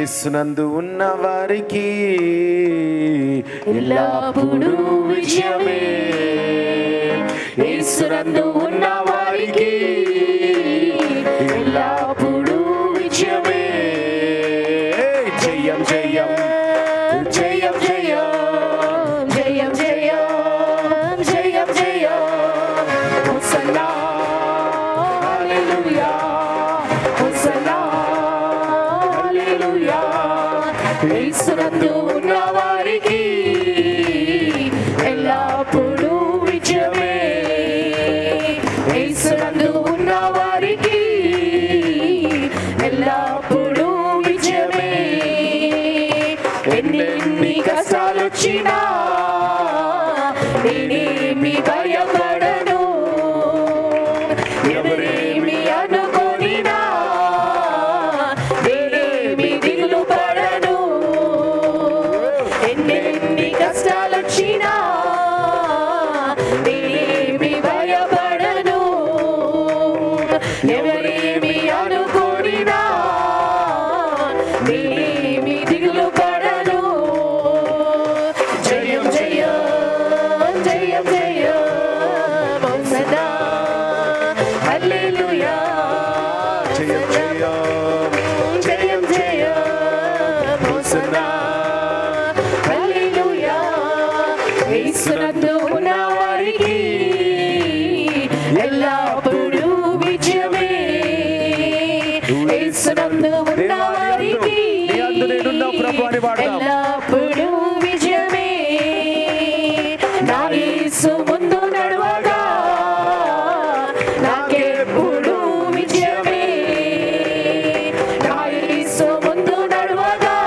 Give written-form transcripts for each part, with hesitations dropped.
యేసునందు ఉన్న వారికి ఎల్లప్పుడూ విజయమే. యేసునందు ఉన్న వారికి ఎల్లప్పుడూ విజయమే. జయం జయం జయం జయం జయం జయం జయం జయం. హోసన్నా హల్లెలూయా, హోసన్నా హల్లెలూయా. యేసునందు ఉన్న వారికి ఎల్లప్పుడూ విజయమే. యేసునందు ఉన్న వారికి ఎల్లప్పుడూ విజయమే. ఎన్ని కష్టాలు వచ్చినా నేనేమి భయపడను, ఎవరేమి అనుకోనినా నేనేమి దిగులు పడను. ఎన్ని కష్టాలు వచ్చినా నేనేమి భయపడను, ఎవరేమి అనుకోనినా నేనేమి దిగులు పడను. జయం జయం జయం జయం హోసన్నా హల్లెలూయా. జయం జయం జయం జయం హోసన్నా హల్లెలూయా. యేసునందు ఉన్న వారికి ఎల్లప్పుడూ విజయమే. యేసునందు ఉన్న వారికి ఎల్లప్పుడూ విజయమే. నా యేసు ముందు నడవగా నాకెప్పుడు విజయమే. నా యేసు ముందు నడవగా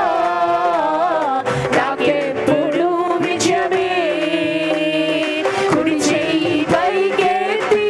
నాకెప్పుడు విజయమే. కుడి చెయ్యి పైకెత్తి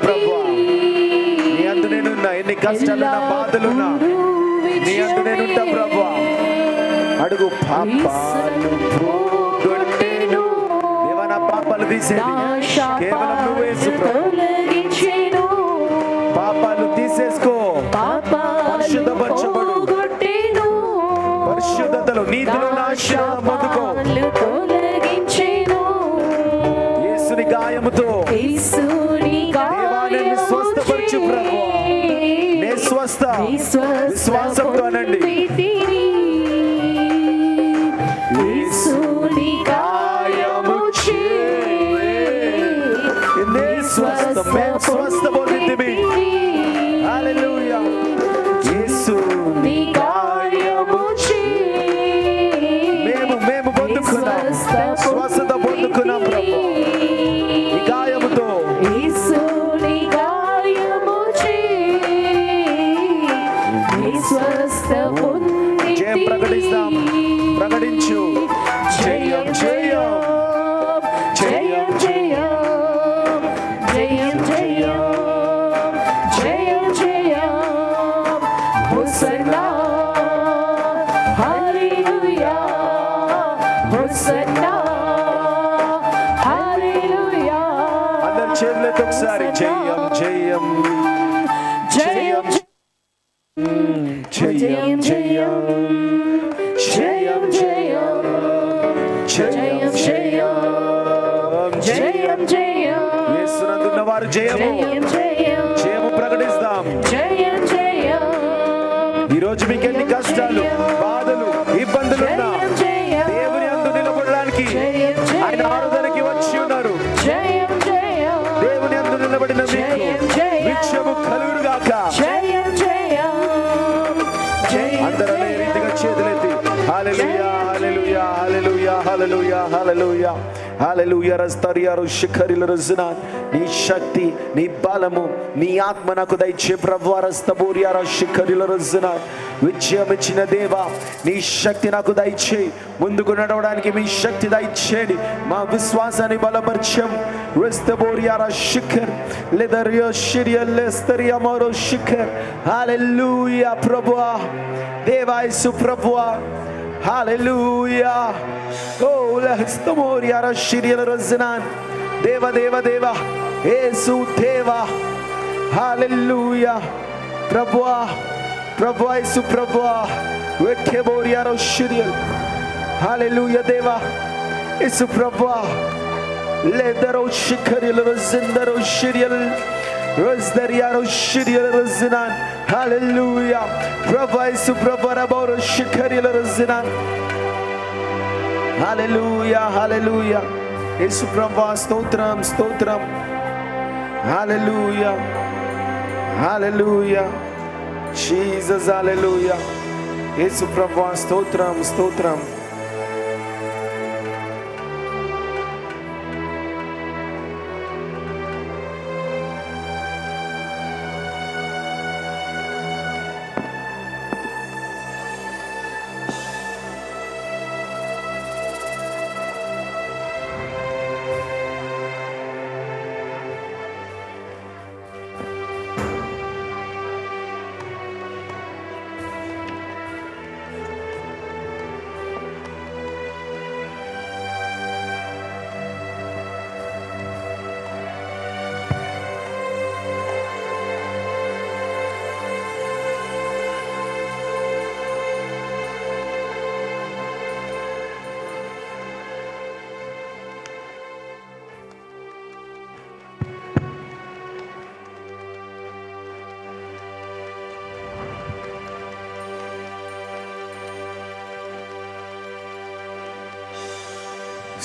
ప్రభువా. నీ అందు నేనున్నా, ఎన్ని కష్టాలున్నా బాధలున్నా నీ అందు నేనుంటా ప్రభువా. అడుగు. పాపాలు పోగొట్టెను దేవా, నా పాపాలు తీసేది కేవలం నువ్వు యేసు ప్రభు. పాపాలు తీసేసుకో, పరిశుద్ధపరచబడు, పరిశుద్ధతలో నీతిలో నా ఆశీర్వాదం పొందుకో. యేసుని గాయముతో దేవా నన్ను స్వస్థపరచు ప్రభువా. నే స్వస్థ, విశ్వాసంతో అనండి. యేసుని గాయముచే నే స్వస్థ, మేము స్వస్థ పొందితిమి. హల్లెలూయా. యేసుని గాయముచే మేము పొందుకున్నాం, స్వస్థత పొందుకున్నాం ప్రభు. ఈ గాయముతో జయం ప్రకటిస్తాం. ప్రకటించు. జయం జయం జయం జయం జయం జయం జయం జయం హోసన్నా. హల్లెలూయా హోసన్నా హల్లెలూయా. అందరి చేతులతో ఒకసారి జయం జయం జయం జయం జయం జయం జయం జయం జయం జయం. యేసునందున్న వారు జయము జయము ప్రకటిస్తాం. ఈరోజు మీకు ఎన్ని కష్టాలు, బాధలు, ఇబ్బందులున్నా దేవుని అందు నిలబడడానికి ఆయన ఆరాధనకి వచ్చి ఉన్నారు. దేవుని అందు నిలబడిన మీకు విజయము కలుగునుగాక. అందరూ అనే రీతిగా చేతులెత్తి హల్లెలూయా హల్లెలూయా హల్లెలూయా హల్లెలూయా హల్లెలూయా హల్లెలూయా. రస్తరియారు శిఖరిల రజన. నీ శక్తి, నీ బలము, నీ ఆత్మ నాకు దయచే ప్రభువా. రస్తబూరియార శిఖరిల రజన. విజయం ఇచ్చిన దేవా, నీ శక్తి నాకు దయచే. ముందుకు నడవడానికి మీ శక్తి దయచేయండి. మా విశ్వాసాన్ని బలపరచం. రస్తబూరియార శిఖర్ లెదరియో షిరియల్ లెస్తరియా మరో శిఖర్. హల్లెలూయా ప్రభువా. దేవా యేసు ప్రభువా. హల్లెలూయా. ఓ లెస్తబూరియార షిరియల్ రజన. దేవ దేవ దేవ యేసు దేవా. హల్లెలూయా ప్రభువా. ప్రభువా యేసు ప్రభువా. వెకెబోరియార షిరియల్. హల్లెలూయా దేవా యేసు ప్రభువా. లెదరో షిఖరిల్ రజందరో షిరియల్ రజదరియారో షిరియల్ రజన. హల్లెలూయా ప్రభువా యేసు ప్రభువా. రబోరో షిఖరిల్ రజన. హల్లెలూయా హల్లెలూయా యేసు ప్రభువా. స్తోత్రం స్తోత్రం. హల్లెలూయా హల్లెలూయా జీసస్. హల్లెలూయా యేసు ప్రభువా. స్తోత్రం స్తోత్రం.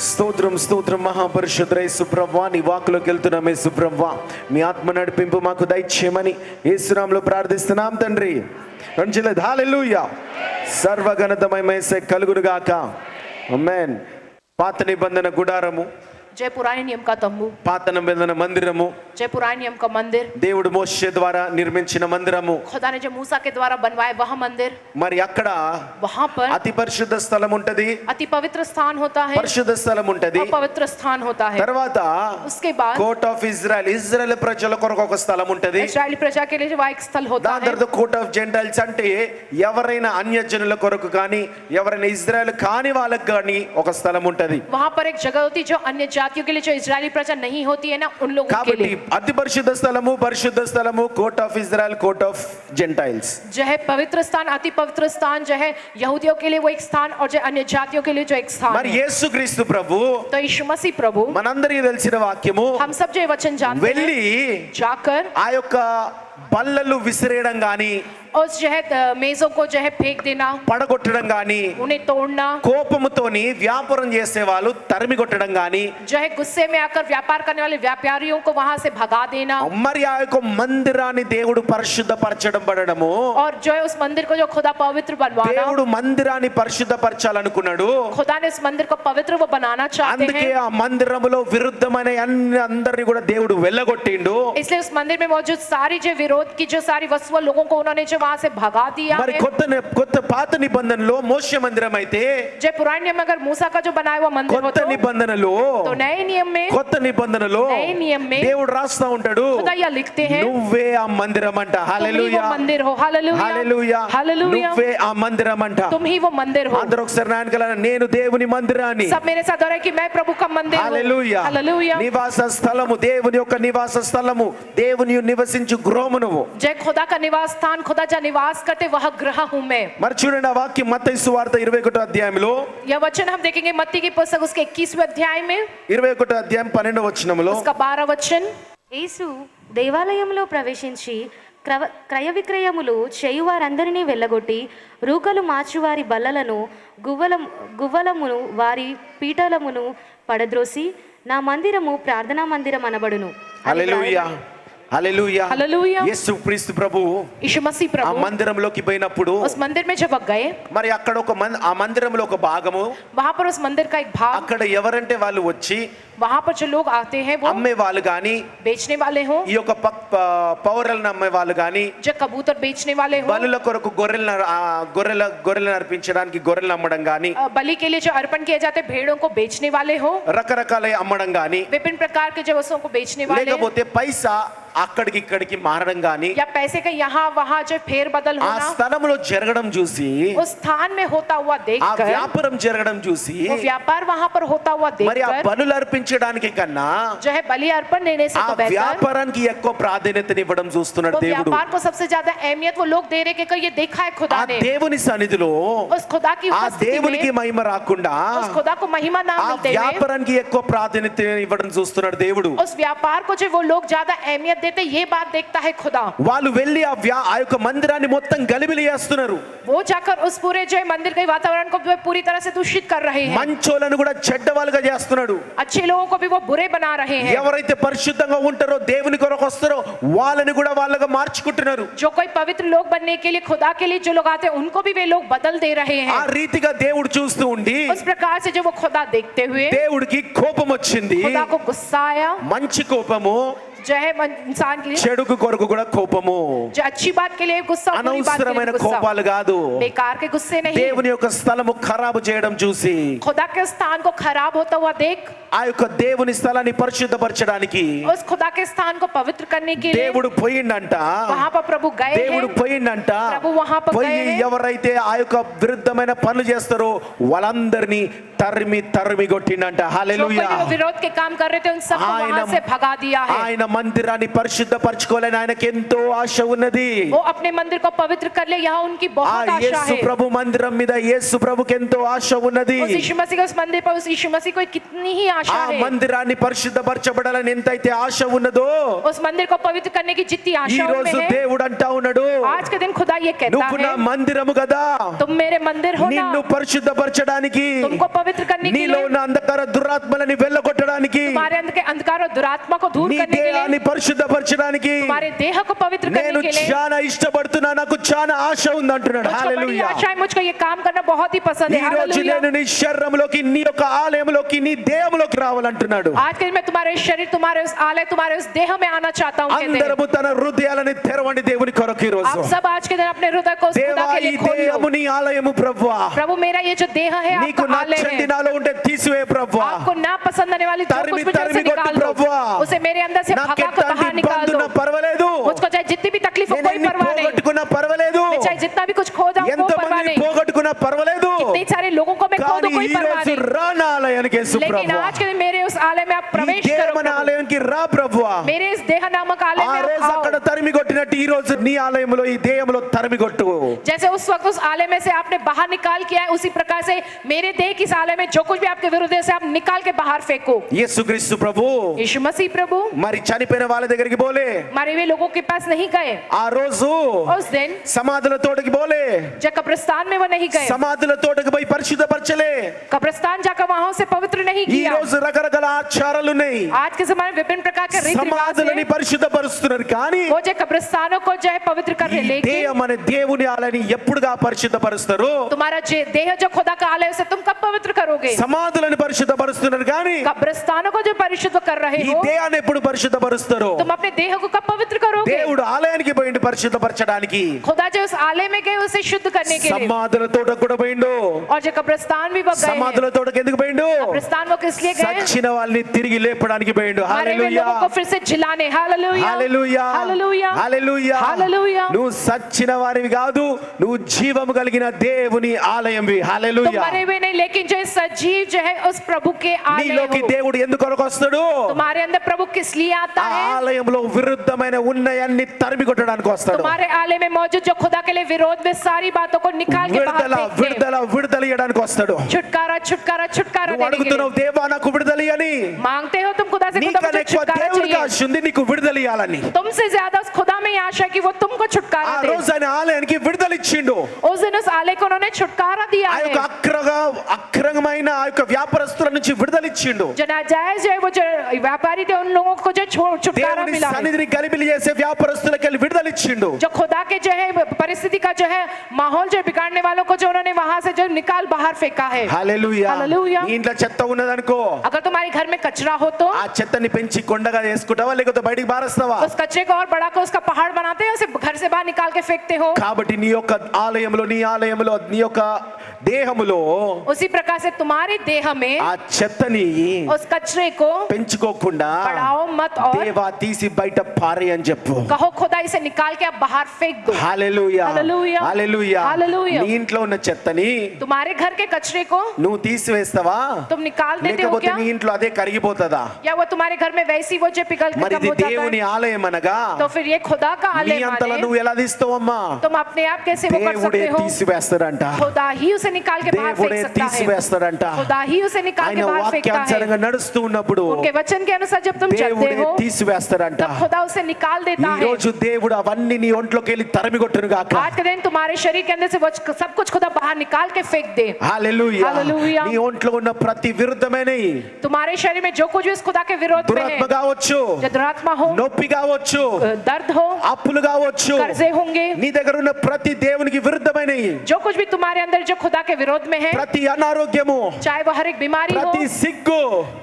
స్తోత్రం స్తోత్రం. మహాపరిశుద్ధ యేసు ప్రభువా, నీ వాక్కులోకి వెళ్తున్నాం యేసు ప్రభువా. మీ ఆత్మ నడిపింపు మాకు దయచేయమని యేసునామములో ప్రార్థిస్తున్నాం తండ్రి. రంజిలే హల్లెలూయా. సర్వఘనతమయ యేసే కలుగునుగాక. ఆమేన్. పాత నిబంధన గుడారము जय पुराने नियम का तंबू, పాత నిబంధన మందిరము, जय पुराने नियम का मंदिर, దేవుడు మోషే ద్వారా నిర్మించిన మందిరము. खुदा ने जो मूसा के द्वारा बनवाए वह मंदिर, మరి అక్కడ वहां पर అతి పరిశుద్ధ స్థలం ఉంటది, अति पवित्र स्थान होता है, పరిశుద్ధ స్థలం ఉంటది. पवित्र स्थान होता है। తర్వాత उसके बाद కోర్ట్ ఆఫ్ ఇజ్రాయెల్, ఇజ్రాయెల్ ప్రజల కొరకు ఒక స్థలం ఉంటది. इस्राएली प्रजा के लिए वह एक स्थल होता దాని है। తర్వాత కోర్ట్ ఆఫ్ జెంటైల్స్ అంటే ఎవరైనా అన్యజనుల కొరకు కానీ ఎవరైనా ఇజ్రాయెల్ కాని వాళ్ళకి కానీ ఒక స్థలం ఉంటది. वहां पर एक जगह होती है जो अन्य जातियों के लिए, जो इजरायली प्रजा नहीं होती है ना, उन लोगों के కాబట్టి लिए। అతి పరిశుద్ధ స్థలము court of Israel, court of Gentiles. जो है पवित्र स्थान, अति पवित्र स्थान जो है यहूदियों के लिए वो एक स्थान, और जो अन्य जातियों के लिए जो एक स्थान మరి है। యేసుక్రీస్తు ప్రభు तो यीशु मसीह प्रभु, మనందరికీ తెలిసిన వాక్యము, हम सब जो ये वचन जानते వెళ్ళి हैं, जाकर ఆ యొక్క బల్లలు విసిరేయడం గాని उस जो है मेजों को जो है फेंक देना, పడగొట్టడం గాని उन्हें तोड़ना, కోపముతోని వ్యాపారం చేసే వాళ్ళు తరిమి కొట్టడం గాని जो है गुस्से में आकर व्यापार करने वाले व्यापारियों को वहां से भगा देना, మరి ఆ యొక్క మందిరాన్ని దేవుడు పరిశుద్ధపరచడం పడడము. और जो है उस मंदिर को जो खुदा पवित्र बनवाना, దేవుడు మందిరాన్ని పరిశుద్ధపరచాలనుకున్నాడు. खुदा ने उस मंदिर को पवित्र वो बनाना चाहते అందుకే हैं। ఆ మందిరములో విరుద్ధమైన అందరిని కూడా దేవుడు వెళ్ళగొట్టిండు. इसलिए उस मंदिर में मौजूद सारी जो विरोध की जो सारी वस्तुएं लोगों को उन्होंने जो वहां से भगा दिया మరి है। కొత్త పాత నిబంధనలో మోషే మందిరం అయితే, जो पुराने नियम में अगर मूसा का जो बनाया हुआ मंदिर हो కొత్త నిబంధనలో तो नए नियम में, కొత్త నిబంధనలో नए नियम में దేవుడు రాస్తా ఉంటాడు, खुदा यह लिखते हैं, నువ్వే ఆ మందిరం అంట. तुम ही वो హల్లెలూయా, मंदिर हो, हालेलुया, హల్లెలూయా, हालेलुया, నువ్వే ఆ మందిరం అంట. तुम ही वो मंदिर हो। అందరూ ఒకసారి నాయనకల నేను దేవుని మందిరాన్ని. सब मेरे साथ दोहराए कि मैं प्रभु का मंदिर हूँ। హల్లెలూయా, हालेलुया, నివాస స్థలము, దేవుని యొక్క నివాస స్థలము, దేవుని నివసించు గృహము నువ్వు. जय खुदा का निवास स्थान, खुदा जहाँ निवास करते वह गृह हूँ मैं। మరి చూడండి ఆ వాక్యం మత్తయి సువార్త 21వ అధ్యాయంలో, यह वचन हम देखेंगे मत्ती की पुस्तक उसके 21वें अध्याय में, 21వ అధ్యాయం 12వ వచనంలో, उसका 12 वचन। యేసు దేవాలయంలో ప్రవేశించి క్రయ విక్రయములు చేయువారందరినీ వెళ్ళగొట్టి రూకలు మార్చువారి బల్లలను గువ్వలమును వారి పీఠలమును పడద్రోసి నా మందిరము ప్రార్థనా మందిరం అనబడును. హల్లెలూయా, హల్లెలూయా, హల్లెలూయా। యేసు క్రీస్తు ప్రభు यीशु मसीह ఆ प्रभु మందిరంలోకి పోయినప్పుడు, उस मंदिर में जब गए, మరి అక్కడ ఆ మందిరంలో ఒక భాగము, वहां पर उस मंदिर का एक भाग, అక్కడ ఎవరంటే వాళ్ళు వచ్చి वहां पर जो लोग आते हैं वो అమ్మే వాళ్ళు గాని, बेचने वाले हो, ఈ యొక్క పౌరలను అమ్మే వాళ్ళు గాని, जो कबूतर बेचने वाले हो, బలుల కొరకు గొర్రెలను అర్పించడానికి గొర్రెలు అమ్మడం గాని, बलि के लिए जो अर्पण किए जाते भेड़ों को बेचने वाले हो, రకరకాల అమ్మడం గాని, विभिन्न प्रकार के जो वस्तुओं को बेचने वाले, లేకపోతే పైసా అక్కడికి ఇక్కడికి మారడం గాని, या पैसे का यहाँ वहाँ जो फेर बदल ఆ होना, స్థలంలో జరగడం చూసి, उस स्थान में होता हुआ ఆ देखकर, వ్యాపారం జరగడం చూసి, वो व्यापार वहां पर होता हुआ మరి ఆ देखकर, బలులు అర్పించడానికి కన్నా जो है बलि अर्पण देने से ఆ तो बेहतर, వ్యాపారానికి ఎక్కువ ప్రాధాన్యతనివ్వడం చూస్తున్నాడు वो దేవుడు. व्यापार को सबसे ज्यादा अहमियत वो लोग दे रहे कि ये देखा है ఆ खुदा ने, దేవుని సన్నిధిలో उस खुदा की ఆ उपस्थिति దేవునికి में మహిమ రాకుండా उस खुदा को महिमा ना ఆ मिलते हुए, వ్యాపారానికి ఎక్కువ ప్రాధాన్యత ఇవ్వడం చూస్తున్నాడు దేవుడు. उस व्यापार को जो वो लोग ज्यादा अहमियत देते, ये बात देखता है खुदा। వాళ్ళు వెళ్ళి ఆ యొక్క మందిరాన్ని మొత్తం గలిబిలి చేస్తున్నారు. वो जाकर उस पूरे जो है मंदिर के वातावरण को पूरी तरह से दूषित कर रहे हैं, మంచోళ్ళను కూడా చెడ్డవాళ్ళుగా చేస్తున్నాడు. अच्छे लोगों को भी वो बुरे बना रहे हैं, ఎవరైతే పరిశుద్ధంగా ఉంటారో దేవుని కొరకు వస్తారో వాళ్ళని కూడా వాళ్ళగా మార్చుకుంటున్నారు. जो कोई पवित्र लोग बनने के लिए, खुदा के लिए जो लोग आते हैं उनको भी वे लोग बदल दे रहे ఆ हैं। రీతిగా దేవుడు చూస్తూ ఉండి उस प्रकार से जो वो खुदा देखते हुए దేవుడికి కోపం వచ్చింది. खुदा को गुस्सा आया, మంచి కోపము, जो है इंसान के लिए చెడుకు కొరకు కూడా కోపము. जो अच्छी बात के लिए गुस्सा, बुरी बात के అనవసరమైన लिए गुस्सा, కోపాలు కాదు. बेकार के गुस्से नहीं, దేవుని యొక్క స్థలము ఖరాబు చేయడం చూసి, खुदा के स्थान को खराब होता हुआ देख, ఆ యొక్క దేవుని స్థలాన్ని పరిశుద్ధపరచడానికి उस खुदा के स्थान को पवित्र करने के लिए దేవుడు పోయిండంట. वहां पर प्रभु गए దేవుడు हैं। పోయిండంట. ప్రభు वहां पर పోయి गए हैं। ఎవరైతే ఆ యొక్క విరుద్ధమైన పనులు చేస్తారో వాళ్ళందరినీ తరిమి కొట్టిండంట. जो कोई హల్లెలూయా. जो विरोध के काम कर रहे थे उन सबको ఆయన वहां से भगा दिया है। ఆయన మందిరాన్ని పరిశుద్ధపరచుకోవాలని ఆయనకి ఎంతో ఆశ ఉన్నది. वो अपने मंदिर को पवित्र कर ले, यहाँ उनकी ఆ बहुत आशा యేసు है। ప్రభు మందిరం మీద యేసు ప్రభుకి ఎంతో ఆశ ఉన్నది. उस यीशु मसीह के उस मंदिर पर उस यीशु मसीह को कितनी ही ఆ आशा है। మందిరాన్ని పరిశుద్ధపరచబడాలని ఎంతైతే ఆశ ఉన్నదో उस मंदिर को पवित्र करने की जितनी ఈ आशा उनमें రోజు है, దేవుడు అంటా ఉన్నాడు, आज के दिन खुदा ये कहता నువ్వు నా है, మందిరము కదా, तुम मेरे मंदिर हो ना, నిన్ను పరిశుద్ధపరచడానికి, तुमको पवित्र करने के నీలో लिए, ఉన్న అంధకార దురాత్మలని వెళ్ళగొట్టడానికి, तुम्हारे अंदर के अंधकार और दुरात्मा को दूर నీ करने के దేహాన్ని लिए, పరిశుద్ధపరచడానికి तुम्हारे देह को पवित्र करने నేను के लिए చాలా ఇష్టపడుతున్నా, నాకు చాలా ఆశ ఉంది అంటున్నాడు. मुझको बड़ी హల్లెలూయా. आशा है, मुझको ये काम करना बहुत ही पसंद है. ఈ రోజు हालेलुया. నేను నీ శరీరంలోకి, నీ యొక్క ఆలయంలోకి, నీ దేహంలోకి రావాలంటున్నాడు. आज के दिन मैं तुम्हारे शरीर, तुम्हारे उस आलय, तुम्हारे उस देह में आना चाहता हूँ कहते हैं. అందరము తన హృదయాలని తెరవండి దేవుని కొరకు ఈ రోజు. आप सब आज के दिन अपने हृदय को उस खुदा దేవా, के ఈ लिए खोल దేహము लो. నీ ఆలయము ప్రభువా. प्रभु मेरा ये जो देह है నీకు आपका आलय నచ్చని है. నాలో ఉంటే తీసివే ప్రభువా. आपको ना पसंद आने वाली जो तर्मी- कुछ मुझे तर्मी से निकाल కొట్టు दो. ప్రభువా. उसे मेरे अंदर से भगा को बाहर నాకెట్లాంటి निकाल दो. ఇబ్బందున్నా పర్వాలేదు, मुझको चाहे जितनी भी तकलीफ हो నేను कोई ఎన్ని परवाह नहीं. పోగొట్టుకున్నా పర్వాలేదు, मैं चाहे जितना भी कुछ खो जाऊं ఎంత वो परवाह మందిని नहीं. పోగొట్టుకున్నా పర్వాలేదు, कितने सारे लोगों को मैं खो కానీ दूं कोई ఈ परवाह రోజు नहीं. రా నా ఆలయానికి యేసు लेकिन ప్రభువా. आज के दिन मेरे उस आलय में आप ఈ प्रवेश करो దేహమనే प्रभु. ఆలయానికి రా ప్రభువా. मेरे इस देह नामक आलय ఆ में రోజు आओ. అక్కడ తరిమి కొట్టినట్టు ఈ రోజు నీ ఆలయంలో, ఈ దేహంలో తరిమి కొట్టు. जैसे उस वक्त उस आलय में से आपने बाहर निकाल किया है, उसी प्रकार से मेरे देह की इस आलय में जो कुछ भी आपके विरुद्ध है, उसे आप निकाल के बाहर फेंको. యేసుక్రీస్తు ప్రభు यीशु मसीह प्रभु మరి చనిపోయిన వాళ్ళ దగ్గరికి పోలే, मारे हुए लोगों के पास नहीं गए. ఆ రోజు उस दिन సమాధుల తోటకి పోలే, जब कब्रिस्तान में वो नहीं गए, సమాధుల తోటకి పోయి పరిశుద్ధపరచలే. कब्रिस्तान जाकर वहां से पवित्र नहीं ఈ किया. రోజు రకరకాల ఆచారాలు ఉన్నాయి, आज के समय में विभिन्न प्रकार के रीति रिवाज సమాధులని हैं. పరిశుద్ధపరుస్తున్నారు. కానీ वो जो कब्रिस्तानों को जो है पवित्र कर रहे ఈ हैं, लेकिन దేహం అనే దేవుని ఆలయాన్ని ఎప్పుడుగా పరిశుద్ధపరుస్తారు? तुम्हारा देह जो खुदा का आलय है, उसे तुम कब पवित्र करोगे? సమాధులను పరిశుద్ధపరుస్తున్నారు, కానీ कब्रिस्तानों को जो परिशुद्ध कर रहे ఈ हो, దేహాన్ని ఎప్పుడు పరిశుద్ధపరుస్తారు? तुम अपने देह को कब पवित्र करोगे? దేవుడు ఆలయానికి పోయిండు పరిశుద్ధపరచడానికి, खुदा जो उस आलय में गए उसे शुद्ध करने के लिए. సమాధుల తోటకు కూడా పోయిండు. और जो कब्रिस्तान भी वो गए हैं. సమాధుల తోటకు ఎందుకు పోయిండు? कब्रिस्तान वो किस लिए गए? చచ్చిన వాళ్ళని తిరిగి లేపడానికి పోయిండు. मरे हुए హల్లెలూయా, लोगों को फिर से जिलाने. Hallelujah, hallelujah, hallelujah, hallelujah. Hallelujah. నువ్వు సచ్చిన వారివి కాదు, నువ్వు జీవము కలిగిన దేవుని ఆలయంవి. तुम హల్లెలూయా. मरे हुए नहीं, लेकिन जो सजीव जो है उस प्रभु के आलय నీలోకి हो. దేవుడు ఎందుకు వస్తాడు? तुम्हारे अंदर प्रभु किस लिए आता ఆ है? ఆలయంలో విరుద్ధమైన ఉన్నయాన్ని తరిమి కొట్టడానికి వస్తాడు. तुम्हारे आलय में मौजूद जो खुदा के लिए विरोध में सारी बातों को निकाल के बाहर విడుదల फेंक दे. విడుదల విడుదల ఇవ్వడానికి వస్తాడు. छुटकारा छुटकारा छुटकारा నువ్వు देने के అడుగుతున్నావు, लिए. దేవా నాకు విడుదల అని. मांगते हो तुम खुदा से, खुदा నీకన్నా मुझे ఎక్కువ छुटकारा దేవుడికి चाहिए. ఆశ ఉంది నీకు విడుదల ఇవ్వాలని. तुमसे ज्यादा उस खुदा में ये आशा है कि वो तुमको ఆ छुटकारा दे. రోజు ఆయన ఆలయానికి విడుదల ఇచ్చిండు. उस दिन उस आलय को उन्होंने छुटकारा दिया ఆ है. యొక్క అక్రమమైన ఆ యొక్క వ్యాపారస్తుల నుంచి విడుదల ఇచ్చిండు. जो नाजायज है, वो जो व्यापारी थे, उन लोगों को जो छुटकारा దేవుని मिला है. సన్నిధిని గలిబిలి చేసే వ్యాపారస్తులకి వెళ్ళి విడుదల ఇచ్చిండు. जो खुदा के जो है परिस्थिति का जो है माहौल जो बिगाड़ने वालों को जो उन्होंने वहां से जो निकाल बाहर फेंका है. హల్లెలూయా. హల్లెలూయా. నీ ఇంట్లో చెత్త ఉన్నదనుకో, अगर तुम्हारे घर में कचरा हो तो ఆ చెత్తని పెంచి కొండగా చేసుకుంటావా లేకపోతే బయటికి బారేస్తావా? उस कचरे को और बड़ा को उसका पहाड़ बनाते हो, उसे घर से बाहर निकाल के फेंकते हो. కాబట్టి నీ యొక్క ఆలయంలో, నీ ఆలయంలో, నీ యొక్క దేహములో उसी प्रकार से तुम्हारे देह में ఆ చెత్తని उस कचरे को పెంచుకోకుండా बढ़ाओ मत और దేవా తీసి బయట పారే అని చెప్పు. कहो खुदा इसे निकाल के आप बाहर फेंक दो. హల్లెలూయా, హల్లెలూయా. హల్లెలూయా. హల్లెలూయా. నీ ఇంట్లో ఉన్న చెత్తని तुम्हारे घर के कचरे को నువ్వు తీసివేస్తావా तुम निकाल देते हो లేకపోతే क्या? నీ ఇంట్లో అదే కరిగిపోతుందా? या वो तुम्हारे घर में वैसी वो जो पिघल के మరి कम ఇది हो जाता దేవుని है? ఆలయం అనగా तो फिर ये खुदा का నీ आलय అంతలో माने నువ్వు ఎలా తీస్తావమ్మా? तुम अपने आप कैसे वो कर దేవుడే सकते हो? తీసివేస్తాడంట. खुदा ही उसे निकाल के बाहर దేవుడే फेंक सकता है. తీసివేస్తాడంట. खुदा ही उसे निकाल ఆయన के बाहर फेंकता है. వాక్యానుసారంగా నడుస్తూ ఉన్నప్పుడు उनके वचन के अनुसार जब तुम चलते దేవుడే हो, తీసివేస్తాడంట. तब खुदा उसे निकाल देता ఈ है. రోజు దేవుడు అవన్నీ నీ ఒంట్లోకి వెళ్ళి తరిమి కొట్టును గాక. आज के दिन तुम्हारे शरीर के अंदर से वो सब कुछ खुदा बाहर निकाल के फेंक दे. హల్లెలూయా. హల్లెలూయా. నీ ఒంట్లో ఉన్న ప్రతి విరుద్ధమైన तुम्हारे शरीर में जो कुछ भी उस खुदा के विरोध में దురాత్మ है, కావచ్చు, जो दुरात्मा हो, నొప్పి కావచ్చు, दर्द हो, అప్పులు కావచ్చు, कर्जे होंगे, నీ దగ్గర ఉన్న ప్రతి దేవునికి విరుద్ధమైనవి, जो कुछ भी तुम्हारे अंदर जो खुदा के विरोध में है, ప్రతి అనారోగ్యము, चाहे वो हर एक बीमारी हो, ప్రతి సిగ్గు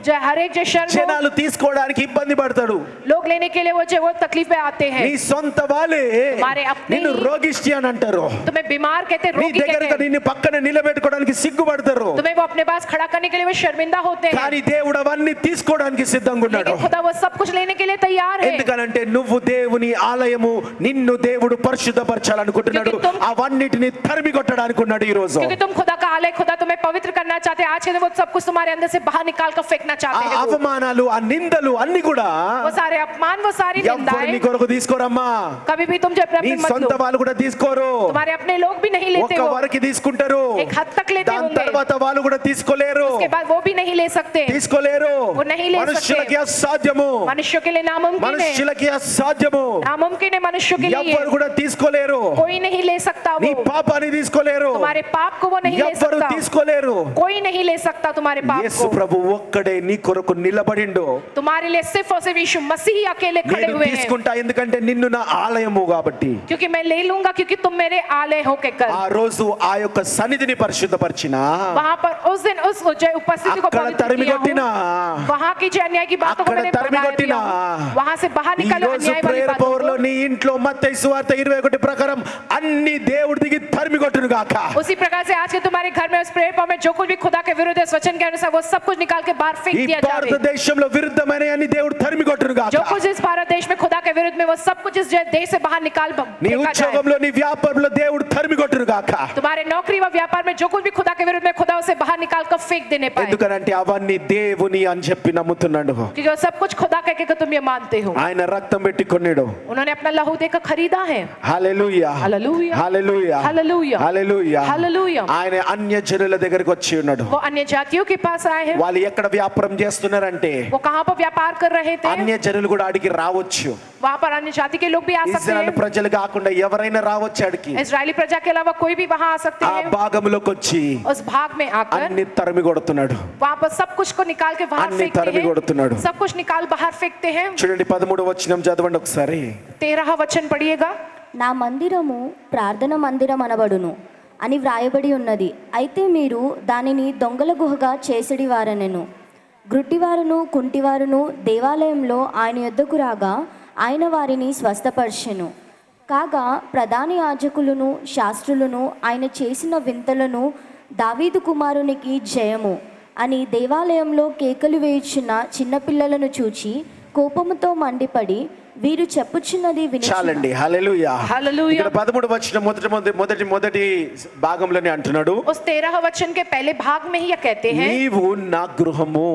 जो हर एक जो शर्म हो, జనాలు తీసుకోవడానికి ఇబ్బంది పడతాడు. लोग लेने के लिए वो जो वो तकलीफ में आते हैं. నీ సొంత వాళ్ళే हमारे अपने నిన్ను ही- రోగిష్టి అని అంటారు. तुम्हें बीमार कहते, నీ रोगी దగ్గర कहते हैं. నిన్ను పక్కన నిలబెట్టుకోవడానికి సిగ్గుపడతారు. तुम्हें वो अपने पास खड़ा करने के लिए वो शर्मिंदा होते हैं. కానీ దేవుడు అవన్నీ తీసుకోవడానికి సిద్ధంగా ఉన్నాడు. लेकिन खुदा वो सब कुछ लेने के लिए तैयार है. ఎందుకనంటే నువ్వు దేవుని ఆలయము, నిన్ను దేవుడు పరిశుద్ధపరచాలనుకుంటున్నాడు. क्योंकि तुम- అవన్నిటిని తరిమి కొట్టడానికి ఉన్నాడు ఈ రోజు. क्योंकि तुम खुदा का आलय, खुदा तुम्हें पवित्र करना चाहते हैं. आज के दिन वो सब कुछ तुम्हारे अंदर से बाहर निकाल कर फेंकना ఆ चाहते हैं. वो అవమానాలు, ఆ నిందలు అన్ని కూడా सारे अपमान, वो सारी ఎవరు నీ निंदाएं కొరకు తీసుకోరమ్మా. कभी भी तुम जो నీ अपने मत సొంత लो. వాళ్ళు కూడా తీసుకోరు, तुम्हारे अपने लोग भी नहीं लेते ఒక్క हो, వరకు తీసుకుంటారు, एक हद तक लेते దాని होंगे, తర్వాత వాళ్ళు కూడా తీసుకోలేరు, उसके बाद वो भी नहीं ले सकते, తీసుకోలేరు. वो नहीं ले మనుషులకి सकते, అసాధ్యము, मनुष्यों के लिए नामुमकिन है, మనుషులకి అసాధ్యము, नामुमकिन है मनुष्यों के लिए, ఎవ్వరు కూడా తీసుకోలేరు. कोई नहीं ले सकता నీ वो, పాపాన్ని తీసుకోలేరు, तुम्हारे पाप को वो नहीं ले ఎవ్వరు सकता, తీసుకోలేరు. कोई नहीं ले सकता तुम्हारे पाप యేసు को, ప్రభు ఒక్కడే నీ కొరకు నిలబడిండు. तुम्हारे लिए सिर्फ और सिर्फ यीशु मसीह ही अकेले खड़े నేను हुए हैं, తీసుకుంటా, ఎందుకంటే నిన్ను నా ఆలయము కాబట్టి. क्योंकि मैं ले लूंगा क्योंकि तुम मेरे आलय हो के कर। ఆ రోజు ఆ యొక్క సన్నిధిని పరిశుద్ధపరిచిన, वहां पर उस दिन उस जो उपस्थिति को అక్కడ पवित्र తరిమి किया కొట్టిన, हूं, वहां की जो अन्याय की बातों को అక్కడ मैंने తరిమి भगा కొట్టిన, दिया हूं, वहां से बाहर ఈ निकलो రోజు अन्याय वाली ప్రేయర్ बातों పవర్ లో को। నీ ఇంట్లో మత్తయి సువార్త 21 ప్రకారం అన్ని దేవుడి దిగి తరిమి కొట్టును గాక. उसी प्रकार से आज के तुम्हारे घर में उस प्रेयर में जो कुछ भी खुदा के विरुद्ध है, वचन के अनुसार वो सब कुछ निकाल के बाहर फेंक ఈ दिया जाए। భారతదేశంలో విరుద్ధమైన అన్ని దేవుడు తరిమి కొట్టును గాక. जो कुछ इस भारत देश में खुदा के विरुद्ध में वो सब कुछ इस देश से बाहर निकाल నీ फेंका जाए। ఉద్యోగంలో నీ వ్యాపారంలో దేవుడు తరిమి కొట్టును గాక. तुम्हारे नौकरी व व्यापार में जो कुछ भी खुदा के विरुद्ध में खुदा उसे बाहर निकाल कर फेंक देने पाए, ఎందుకంటే అవన్నీ దేవుని అని చెప్పి నమ్ముతున్నాడు. क्योंकि वो सब कुछ खुदा कह के तुम ये मानते हो। ఆయన రక్తం పెట్టి కొన్నాడు. उन्होंने अपना लहू देकर खरीदा है। హల్లెలూయా, హల్లెలూయా, హల్లెలూయా, హల్లెలూయా, హల్లెలూయా, హల్లెలూయా। ఆయన అన్య జనుల దగ్గరికి వచ్చి ఉన్నాడు. वो अन्य जातियों के पास आए हैं। వాళ్ళు ఎక్కడ వ్యాపారం చేస్తున్నారంటే वो कहाँ पर व्यापार कर रहे थे? అన్య జనులు కూడా అడిగి రావచ్చు. वहाँ पर अन्य जाति के लोग भी आ सकते ఇశ్రాయేలు हैं। ప్రజలు కాకుండా ఎవరైనా రావచ్చు అడిగి. इजरायली प्रजा के अलावा कोई भी वहाँ आ सकते ఆ हैं। భాగంలోకి వచ్చి उस भाग में आकर అన్ని తరిమి కొడుతున్నాడు. वहाँ पर सब कुछ को निकाल के बाहर అన్ని फेंकते తరిమి కొడుతున్నాడు. हैं। सब कुछ निकाल बाहर फेंकते हैं। చూడండి 13వ వచనం చదవండి ఒకసారి. 13 वचन पढ़िएगा। నా మందిరము ప్రార్థన మందిరం అనబడును అని వ్రాయబడి ఉన్నది. అయితే మీరు దానిని దొంగల గుహగా చేసడి వారనెను. గ్రుడ్డివారును కుంటివారును దేవాలయంలో ఆయన యొద్దకు రాగా ఆయన వారిని స్వస్థపరిచెను. కాగా ప్రధాన యాజకులను శాస్త్రులను ఆయన చేసిన వింతలను దావీదు కుమారునికి జయము అని దేవాలయంలో కేకలు వేయుచున్న చిన్నపిల్లలను చూచి కోపముతో మండిపడి వీరు చెప్పుచున్నది విని చాలండి. హల్లెలూయా, హల్లెలూయా। ఇక్కడ 13వ వచనం మొదటి భాగంలోనే అంటున్నాడు, उस 13 वचन के पहले भाग में ही यह कहते हैं నీవు నా గృహము,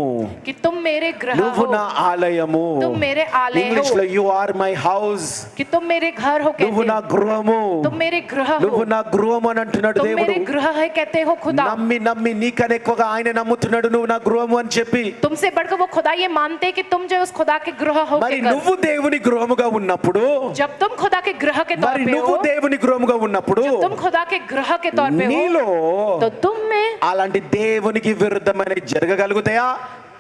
कि तुम मेरे गृह నువ్వు हो, నా ఆలయము. तुम मेरे आलय ఇంగ్లీష్ లో हो, యు ఆర్ మై హౌస్, कि तुम मेरे घर हो నువ్వు कहते నా हैं। గృహము, तुम मेरे गृह నువ్వు हो, నా గృహము అని అంటున్నాడు तुम దేవుడు. मेरे गृह है कहते हो खुदा। నమ్మి నమ్మి నీకన్నా ఎక్కువగా ఆయన నమ్ముతున్నాడు నువ్వు నా గృహము అని చెప్పి. तुमसे बढ़कर वो खुदा ये मानते कि तुम जो उस खुदा के गृह हो మరి कहकर। నువ్వు దేవుని గృహముగా ఉన్నప్పుడు, जब तुम खुदा के गृह के तौर మరి पे నువ్వు हो, దేవుని గృహముగా ఉన్నప్పుడు जब तुम खुदा के गृह के तौर पे నీలో हो, तो तुम में అలాంటి దేవునికి విరుద్ధమైన జరగగలుగుతాయా?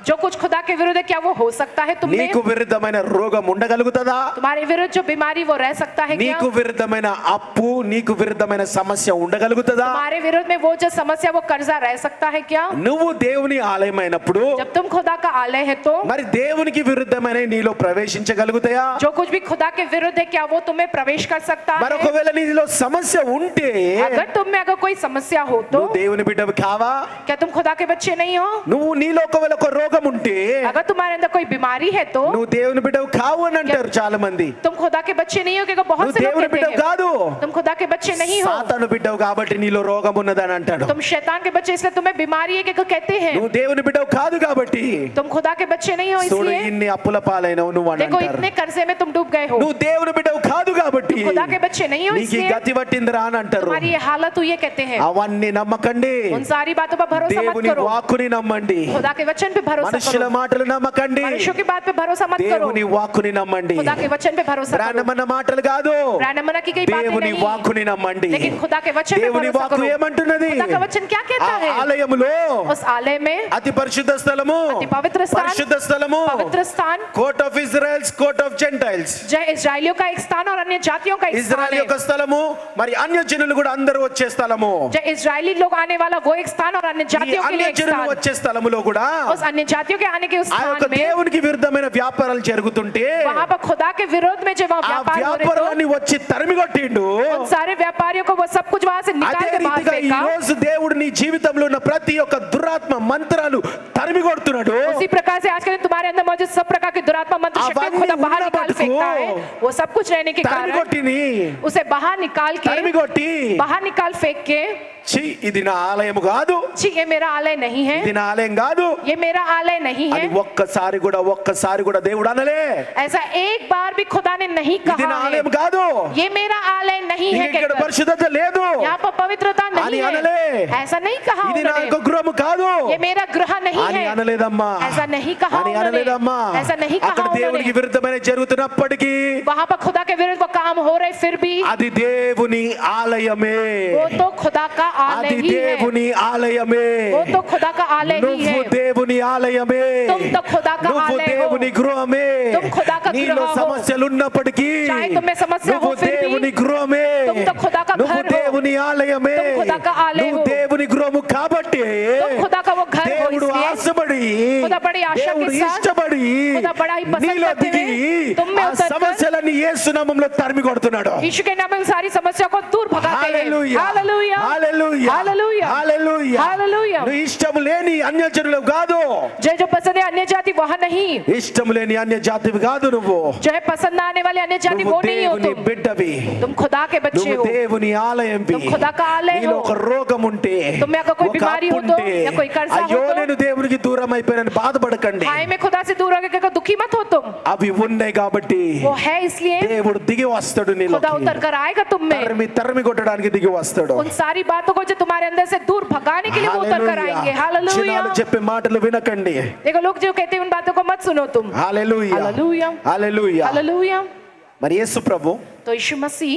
जो कुछ खुदा के विरुद्ध है क्या वो हो सकता है तुम में? నీకు విరుద్ధమైన రోగం ఉండగలుగుతుందా? तुम्हारे विरुद्ध जो बीमारी वो रह सकता है क्या? నీకు విరుద్ధమైన అప్పు, నీకు విరుద్ధమైన సమస్య ఉండగలుగుతుందా? तुम्हारे विरुद्ध में वो जो समस्या वो कर्जा रह सकता है क्या? నువ్వు దేవుని ఆలయమైనప్పుడు जब तुम खुदा का आलय है तो మరి దేవునికి విరుద్ధమైన నీలో ప్రవేశించగలుగుతాయా? जो कुछ भी खुदा के विरुद्ध है क्या वो तुम्हें प्रवेश कर सकता है? మరొకవేళ నీలో సమస్య ఉంటే अगर तुम में अगर कोई समस्या हो तो నువ్వు దేవుని బిడ్డవి కావా? क्या तुम खुदा के बच्चे नहीं हो? నువ్వు నీలో ఒకవేళ ఒక రోగం ఉంటే अगर तुम्हारे अंदर कोई बीमारी है तो నువ్వు దేవుని బిడ్డవు కావు అని అంటారు చాలా మంది. तुम खुदा के बच्चे नहीं हो, क्योंकि बहुत నువ్వు से लोग దేవుని कहते బిడ్డవు हैं కాదు, तुम खुदा के बच्चे नहीं हो, సాతాను బిడ్డవు కాబట్టి నీలో రోగం ఉన్నదని అంటాడు. तुम शैतान के बच्चे इसलिए तुम्हें बीमारी है क्योंकि कहते हैं నువ్వు దేవుని బిడ్డవు కాదు కాబట్టి तुम खुदा के बच्चे नहीं हो, చూడు इसलिए ఇన్ని అప్పుల పాలైనవు నువ్వు అని देखो అంటారు. इतने कर्जे में तुम डूब गए हो, నువ్వు దేవుని బిడ్డవు కాదు కాబట్టి तुम खुदा के बच्चे नहीं हो, నీకు ఈ इसलिए గతి పట్టిందిరా అని అంటారు. तुम्हारी ये हालत हुई है कहते हैं। అవన్నీ నమ్మకండి, उन सारी बातों पर भरोसा मत దేవుని करो, వాక్కుని నమ్మండి. खुदा के वचन पे भरोसा మనుషుల करो, మాటలు నమ్మకండి, मनुष्यों की बात पे भरोसा मत करो, దేవుని వాక్కుని నమ్మండి. खुदा के वचन पे भरोसा करो। బ్రాహ్మణ మాటలు కాదు, ब्राह्मण की गई बातें దేవుని नहीं, వాక్కుని నమ్మండి. लेकिन खुदा के वचन पे దేవుని भरोसा వాక్కు करो। ఏమంటున్నది? खुदा का वचन क्या ఆ कहता है? ఆలయములో उस आलय में అతి పరిశుద్ధ స్థలము, अति पवित्र स्थान, పరిశుద్ధ స్థలము, पवित्र स्थान, court of Israel's, court of Gentiles, जय इजराइलियों का एक स्थान और अन्य जातियों का एक स्थान ఇజ్రాయెల్ है। యొక్క స్థలము, మరి అన్య జనులు కూడా అందరూ వచ్చే స్థలము. जय इजरायली लोग आने वाला वो एक स्थान और अन्य ఈ जातियों के అన్య लिए एक జనులు स्थान, వచ్చే స్థలములో కూడా उस अन्य जातियों के आने के उस ఆ యొక్క स्थान में దేవునికి విరుద్ధమైన వ్యాపారాలు జరుగుతుంటే वहां पर खुदा के विरोध में जब वहाँ ఆ व्यापार हो रहे వ్యాపారాన్ని వచ్చి తరిమి కొట్టిండు. थे, उन सारे व्यापारियों को वो सब कुछ वहां से निकाल అదే के बाहर రీతిగా ఈ फेंका। రోజు దేవుడు నీ జీవితంలో ఉన్న ప్రతి ఒక్క దురాత్మ మంత్రాలు తరిమి కొడుతున్నాడు. उसी प्रकार से आज के दिन तुम्हारे अंदर मौजूद सब प्रकार की दुरात्मा मंत्र शक्तियों को खुदा बाहर निकाल फेंकता है। वो सब कुछ रहने के తరిమి कारण కొట్టిని उसे बाहर निकाल తరిమి के కొట్టి बाहर निकाल फेंक के ఛీ, ఇది నా ఆలయం కాదు, जी ये मेरा आलय नहीं है, ఇది నా ఆలయం కాదు ये मेरा आलय नहीं అని है, ఒక్కసారి కూడా దేవుడు అనలే. ऐसा एक बार भी खुदा ने नहीं ఇది कहा నా है, ఆలయం కాదు, ये मेरा आलय नहीं है ఇక్కడ कहकर, పరిశుద్ధత లేదు, यहाँ पर पवित्रता అని नहीं అనలే. है, ऐसा नहीं कहा ఇది నా उन्होंने, గృహము కాదు ये मेरा गृह नहीं అని है, అనలేదమ్మా, ऐसा नहीं कहा అని उन्होंने, అనలేదమ్మా. ऐसा नहीं कहा అక్కడ దేవునికి उन्होंने, విరుద్ధమైన జరుగుతున్నప్పటికీ वहां पर खुदा के विरुद्ध वो काम हो रहे फिर भी అది దేవుని ఆలయమే, वो तो खुदा का आलय అది ही है, దేవుని ఆలయమే, वो तो खुदा का आलय ही నువ్వు है, దేవుని ఆలయమే, तुम तो खुदा का నువ్వు आलय हो, దేవుని గృహమే. तुम खुदा का నీలో गृह हो, సమస్యలు ఉన్నప్పటికీ चाहे तुम्हें समस्या నువ్వు हो फिर भी, దేవుని గృహమే, तुम तो खुदा का నువ్వు घर हो, దేవుని ఆలయమే, तुम खुदा का आलय నువ్వు हो, దేవుని గృహము కాబట్టి तुम खुदा का वो घर हो, దేవుడు इसलिए ఆశపడి खुदा बड़ी आशा దేవుడు के साथ, ఇష్టపడి खुदा बड़ा ही पसंद నీలో करते దిగి हुए तुम में ఆ उतरकर సమస్యలన్నీ యేసు నామములో తరిమి కొడుతున్నాడు. यीशु के नाम में सारी समस्या को दूर भगाते हैं, హల్లెలూయా, hallelujah, hallelujah, hallelujah, hallelujah. Hallelujah. నువ్వు ఇష్టం లేని అన్యజనులు కాదు, जो जो पसंद है अन्य जाति वह नहीं, ఇష్టం లేని అన్య జాతివి కాదు, నువ్వు जो है पसंद न आने वाले अन्य जाति నువ్వు वो नहीं हो దేవుని तुम బిడ్డవి, तुम खुदा के बच्चे నువ్వు हो, దేవుని ఆలయంవి. तुम खुदा का आलय నీలో हो, ఒక రోగం ఉంటే, तुम में अगर कोई ఒక बीमारी हो అప్పు तो, ఉంటే, या कोई कर्जा हो అయ్యో तो, నేను దేవునికి దూరం అయిపోయానని బాధపడకండి. हाय मैं खुदा से दूर हो गया, दुखी मत हो तुम, అవి ఉన్నాయి కాబట్టి वो है इसलिए దేవుడు దిగి వస్తాడు, నీలో खुदा उतर कर आएगा तुम में, తరిమి కొట్టడానికి దిగి వస్తాడు. उन सारी बातों को जो तुम्हारे अंदर से दूर भगाने के लिए वो उतर कर आएंगे, हालेलुया। చిన్నాలు చెప్పే మాటలు వినకండి. देखो लोग जो कहते हैं उन बातों को मत सुनो तुम, హల్లెలూయా, हालेलुया, హల్లెలూయా. हालेलुया। మరి యేసు ప్రభు तो यीशु मसीह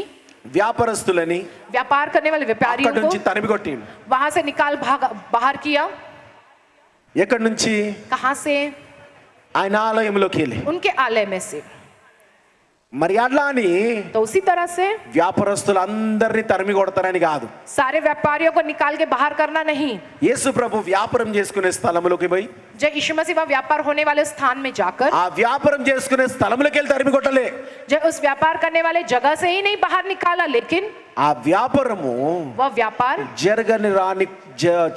వ్యాపారస్తులని व्यापार करने वाले అక్కడి व्यापारियों నుంచి को తరిమి కొట్టిండు. वहां से बाहर किया, ఎక్కడి నుంచి? कहां से? ఆయన ఆలయంలోకి వెళ్ళి. उनके आलय में से। మరి అట్లా అని तो उसी तरह से వ్యాపారస్తులందరినీ తరిమి కొడతారని కాదు. सारे व्यापारियों को निकाल के बाहर करना नहीं, యేసు ప్రభు వ్యాపారం చేసుకునే స్థలంలోకి పోయి जब यीशु मसीह वह व्यापार होने वाले स्थान में जाकर, ఆ వ్యాపారం చేసుకునే స్థలంలోకి వెళ్ళి తరిమి కొట్టలే. जब उस व्यापार करने वाले जगह से ही नहीं बाहर निकाला, लेकिन ఆ వ్యాపారము वह व्यापार జరగని రాని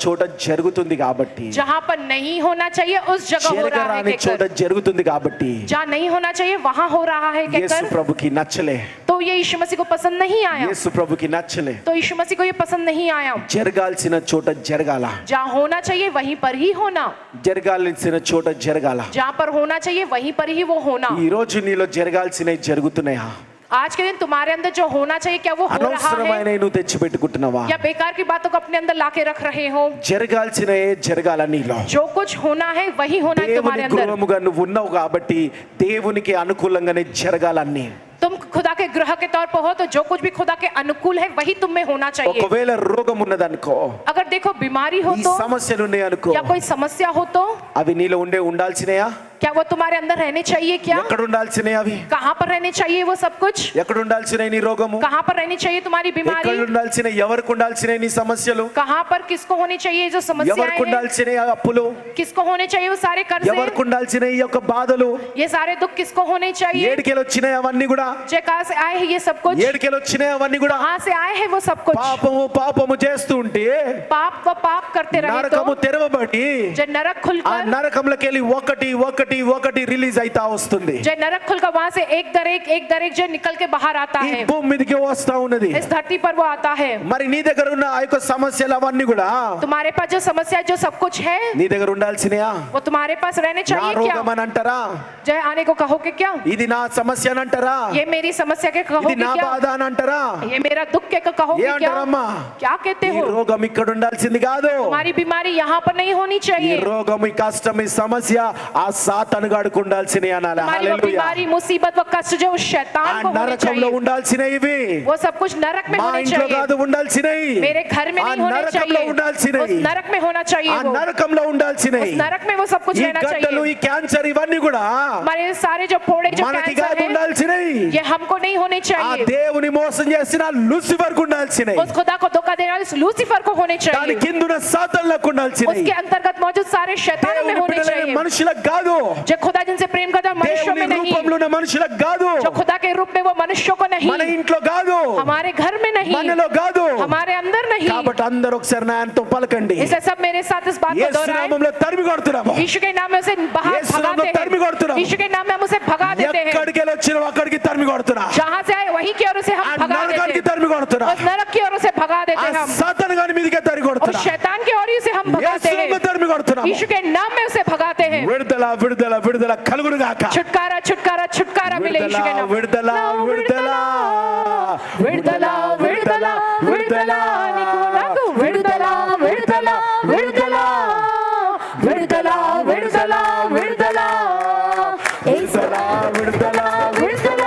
చోట జరుగుతుంది కాబట్టి, जहां पर नहीं होना चाहिए उस जगह हो रहा है జరగరాని చోట कहकर, జరుగుతుంది కాబట్టి जहां नहीं होना चाहिए वहां हो रहा है యేసు कहकर, ప్రభుకి నచ్చలే, तो ये यीशु मसीह को पसंद नहीं आया, యేసు ప్రభుకి నచ్చలే. तो यीशु मसीह को ये पसंद नहीं आया, జరగాల్సిన చోట జరగాల, जहां होना चाहिए वहीं पर ही होना, జరగాల్సిన చోట జరగాల. जहां पर होना चाहिए वहीं पर ही वो होना। ఈ రోజు నీలో జరగాల్సినవి జరుగుతున్నాయా? आज के दिन तुम्हारे अंदर जो होना चाहिए क्या वो हो रहा है, అనవసరమైన నువ్వు తెచ్చిపెట్టుకుంటున్నావా? या बेकार की बातों को अपने अंदर लाके रख रहे हो? జరగాల్సినవే జరగాల నీలో. जो कुछ होना है वही होना है तुम्हारे దేవుని अंदर, గృహముగా నువ్వు ఉన్నావు కాబట్టి దేవునికి అనుకూలంగానే జరగాలన్నీ. तुम खुदा के गृह के तौर पर हो तो जो कुछ भी खुदा के अनुकूल है वही तुम में होना चाहिए। ఒకవేళ రోగం ఉన్నదనుకో, अगर देखो बीमारी हो ఈ तो, సమస్యలు ఉన్నాయి అనుకో, या कोई समस्या हो तो, అవి నీలో ఉండాల్సినయా? क्या वो तुम्हारे अंदर रहने चाहिए क्या? ఎక్కడ ఉండాల్సినవి అవి? कहाँ पर रहने चाहिए वो सब कुछ? ఎక్కడ ఉండాల్సినవి నీ రోగము? कहाँ पर रहनी चाहिए तुम्हारी ఎక్కడ बीमारी? ఉండాల్సినవి? ఎవరికి ఉండాల్సినవి నీ సమస్యలు? कहाँ पर किसको होनी चाहिए जो समस्याएं ఎవరికి हैं? ఉండాల్సినవి అప్పులు? किसको होने चाहिए वो सारे कर्जे? ఎవరికి ఉండాల్సినవి ఈ యొక్క బాధలు? ये सारे दुख किसको होने चाहिए? ఏడికెళ్ళి వచ్చినాయి అవన్నీ కూడా? जे कहाँ से आए हैं ये सब कुछ? ఏడికెళ్ళి వచ్చినాయి అవన్నీ కూడా? कहाँ से आए हैं वो सब कुछ? పాపము చేస్తూ ఉంటే पाप व पाप करते रहे तो నరకము తెరవబడి जो नरक ఆ खुलकर, నరకంలోకి వెళ్ళి ఒకటి రిలీజ్ అయితా వస్తుంది. जो नरक खुलकर वहां से एक दर एक जो निकल के बाहर आता ఈ है, భూమి మీదకి వస్తా ఉన్నది. इस धरती पर वो आता है। మరి నీ దగ్గర ఉన్న ఆ యొక్క సమస్యలు అవన్నీ కూడా तुम्हारे पास जो समस्या जो सब कुछ है నీ దగ్గర ఉండాల్సినయా? वो तुम्हारे पास रहने నా चाहिए क्या? రోగం అని అంటారా? जय आने को कहोगे क्या? ఇది నా సమస్య అని అంటారా? ये मेरी समस्या के ఇది कहोगे నా क्या? బాధ అని అంటారా? ये मेरा दुख के ఏ कहोगे क्या? అంటారమ్మా? क्या कहते ఈ हो? రోగం ఇక్కడ ఉండాల్సింది కాదు. तुम्हारी बीमारी यहाँ पर नहीं होनी ఈ चाहिए, రోగం, ఈ కష్టం, ఈ సమస్య ఆ సాతాను గాడికి ఉండాల్సినవి అనాలి. तुम्हारी वो హల్లెలూయా. बीमारी मुसीबत व कष्ट जो उस ఆ शैतान को होने నరకంలో चाहिए, ఉండాల్సినవి ఇవి. वो सब कुछ नरक में మా होने ఇంట్లో चाहिए, కాదు ఉండాల్సినవి. मेरे घर में ఆ नहीं होने నరకంలో चाहिए, ఉండాల్సినవి. उस नरक में होना चाहिए, ఆ वो నరకంలో ఉండాల్సినవి. उस नरक में वो सब कुछ ఈ रहना గడ్డలు, चाहिए। ఈ క్యాన్సర్ ఇవన్నీ కూడా हमारे सारे जो फोड़े जो మనకి कैंसर కాదు है ఉండాల్సినవి. ये हमको नहीं होने ఆ चाहिए, దేవుని మోసం చేసిన లూసిఫర్ కు ఉండాల్సినవి. उस खुदा को धोखा देने वाले लूसीफर को होने దాని चाहिए, కిందున్న సాతానులకు ఉండాల్సినవి. उसके अंतर्गत मौजूद सारे शैतानों में దేవుని होने బిడ్డలైన चाहिए, మనుషులకు కాదు, जो खुदा जिनसे प्रेम करता है मनुष्यों में దేవుని नहीं, రూపంలో ఉన్న మనుషులకు కాదు, जो खुदा के रूप में वो मनुष्यों को नहीं, మన ఇంట్లో కాదు, हमारे घर में नहीं, మనలో కాదు. हमारे अंदर नहीं। కాబట్టి అందరూ ఒకసారి నాయనతో పలకండి. इसलिए सब मेरे साथ इस बात को యేసు दोहराएं, నామములో తరిమి కొడుతున్నాము. यीशु के नाम में उसे बाहर యేసు भगाते నామములో తరిమి కొడుతున్నాము. हैं, यीशु के नाम में हम उसे भगा देते हैं, ఎక్కడికి వెళ్ళి వచ్చినావు అక్కడికి తరిమి కొడుతున్నా. जहां से आए वहीं की ओर उसे ఆ हम भगा देते నరకానికి हैं, తరిమి కొడుతున్నా. उस नरक की ओर उसे भगा देते से हम సాతాను గాని మీదకే తరి और కొడుతున్నా शैतान की ओर से हम भगाते యేసు నామములో हैं తరిమి కొడుతున్నాము यीशु के नाम में उसे भगाते हैं విడుదల విడుదల విడుదల కలుగును గాక छुटकारा छुटकारा छुटकारा मिले यीशु के नाम విడుదల విడుదల విడుదల విడుదల విడుదల నీకు నాకు విడుదల విడుదల విడుదల విడుదల విడుదల విడుదల విడుదల విడుదల విడుదల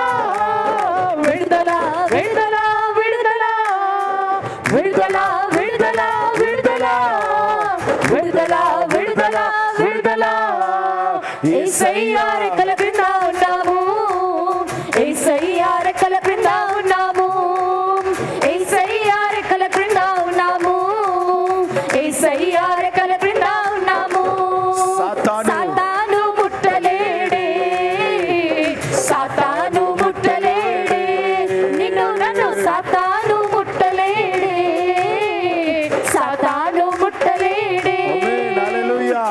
విడుదల విడుదల విడుదల విడుదల విడుదల విడుదల విడుదల విడుదల విడుదల యేసయ్యా రెక్కల క్రింద ఉన్నాము యేసయ్యా రెక్కల క్రింద ఉన్నాము యేసయ్యా రెక్కల క్రింద ఉన్నాము యేసయ్యా రెక్కల క్రింద ఉన్నాము సాతాను ముట్టలేడే సాతాను ముట్టలేడే నిన్ను నన్ను సాతాను ముట్టలేడే సాతాను ముట్టలేడే హల్లెలూయా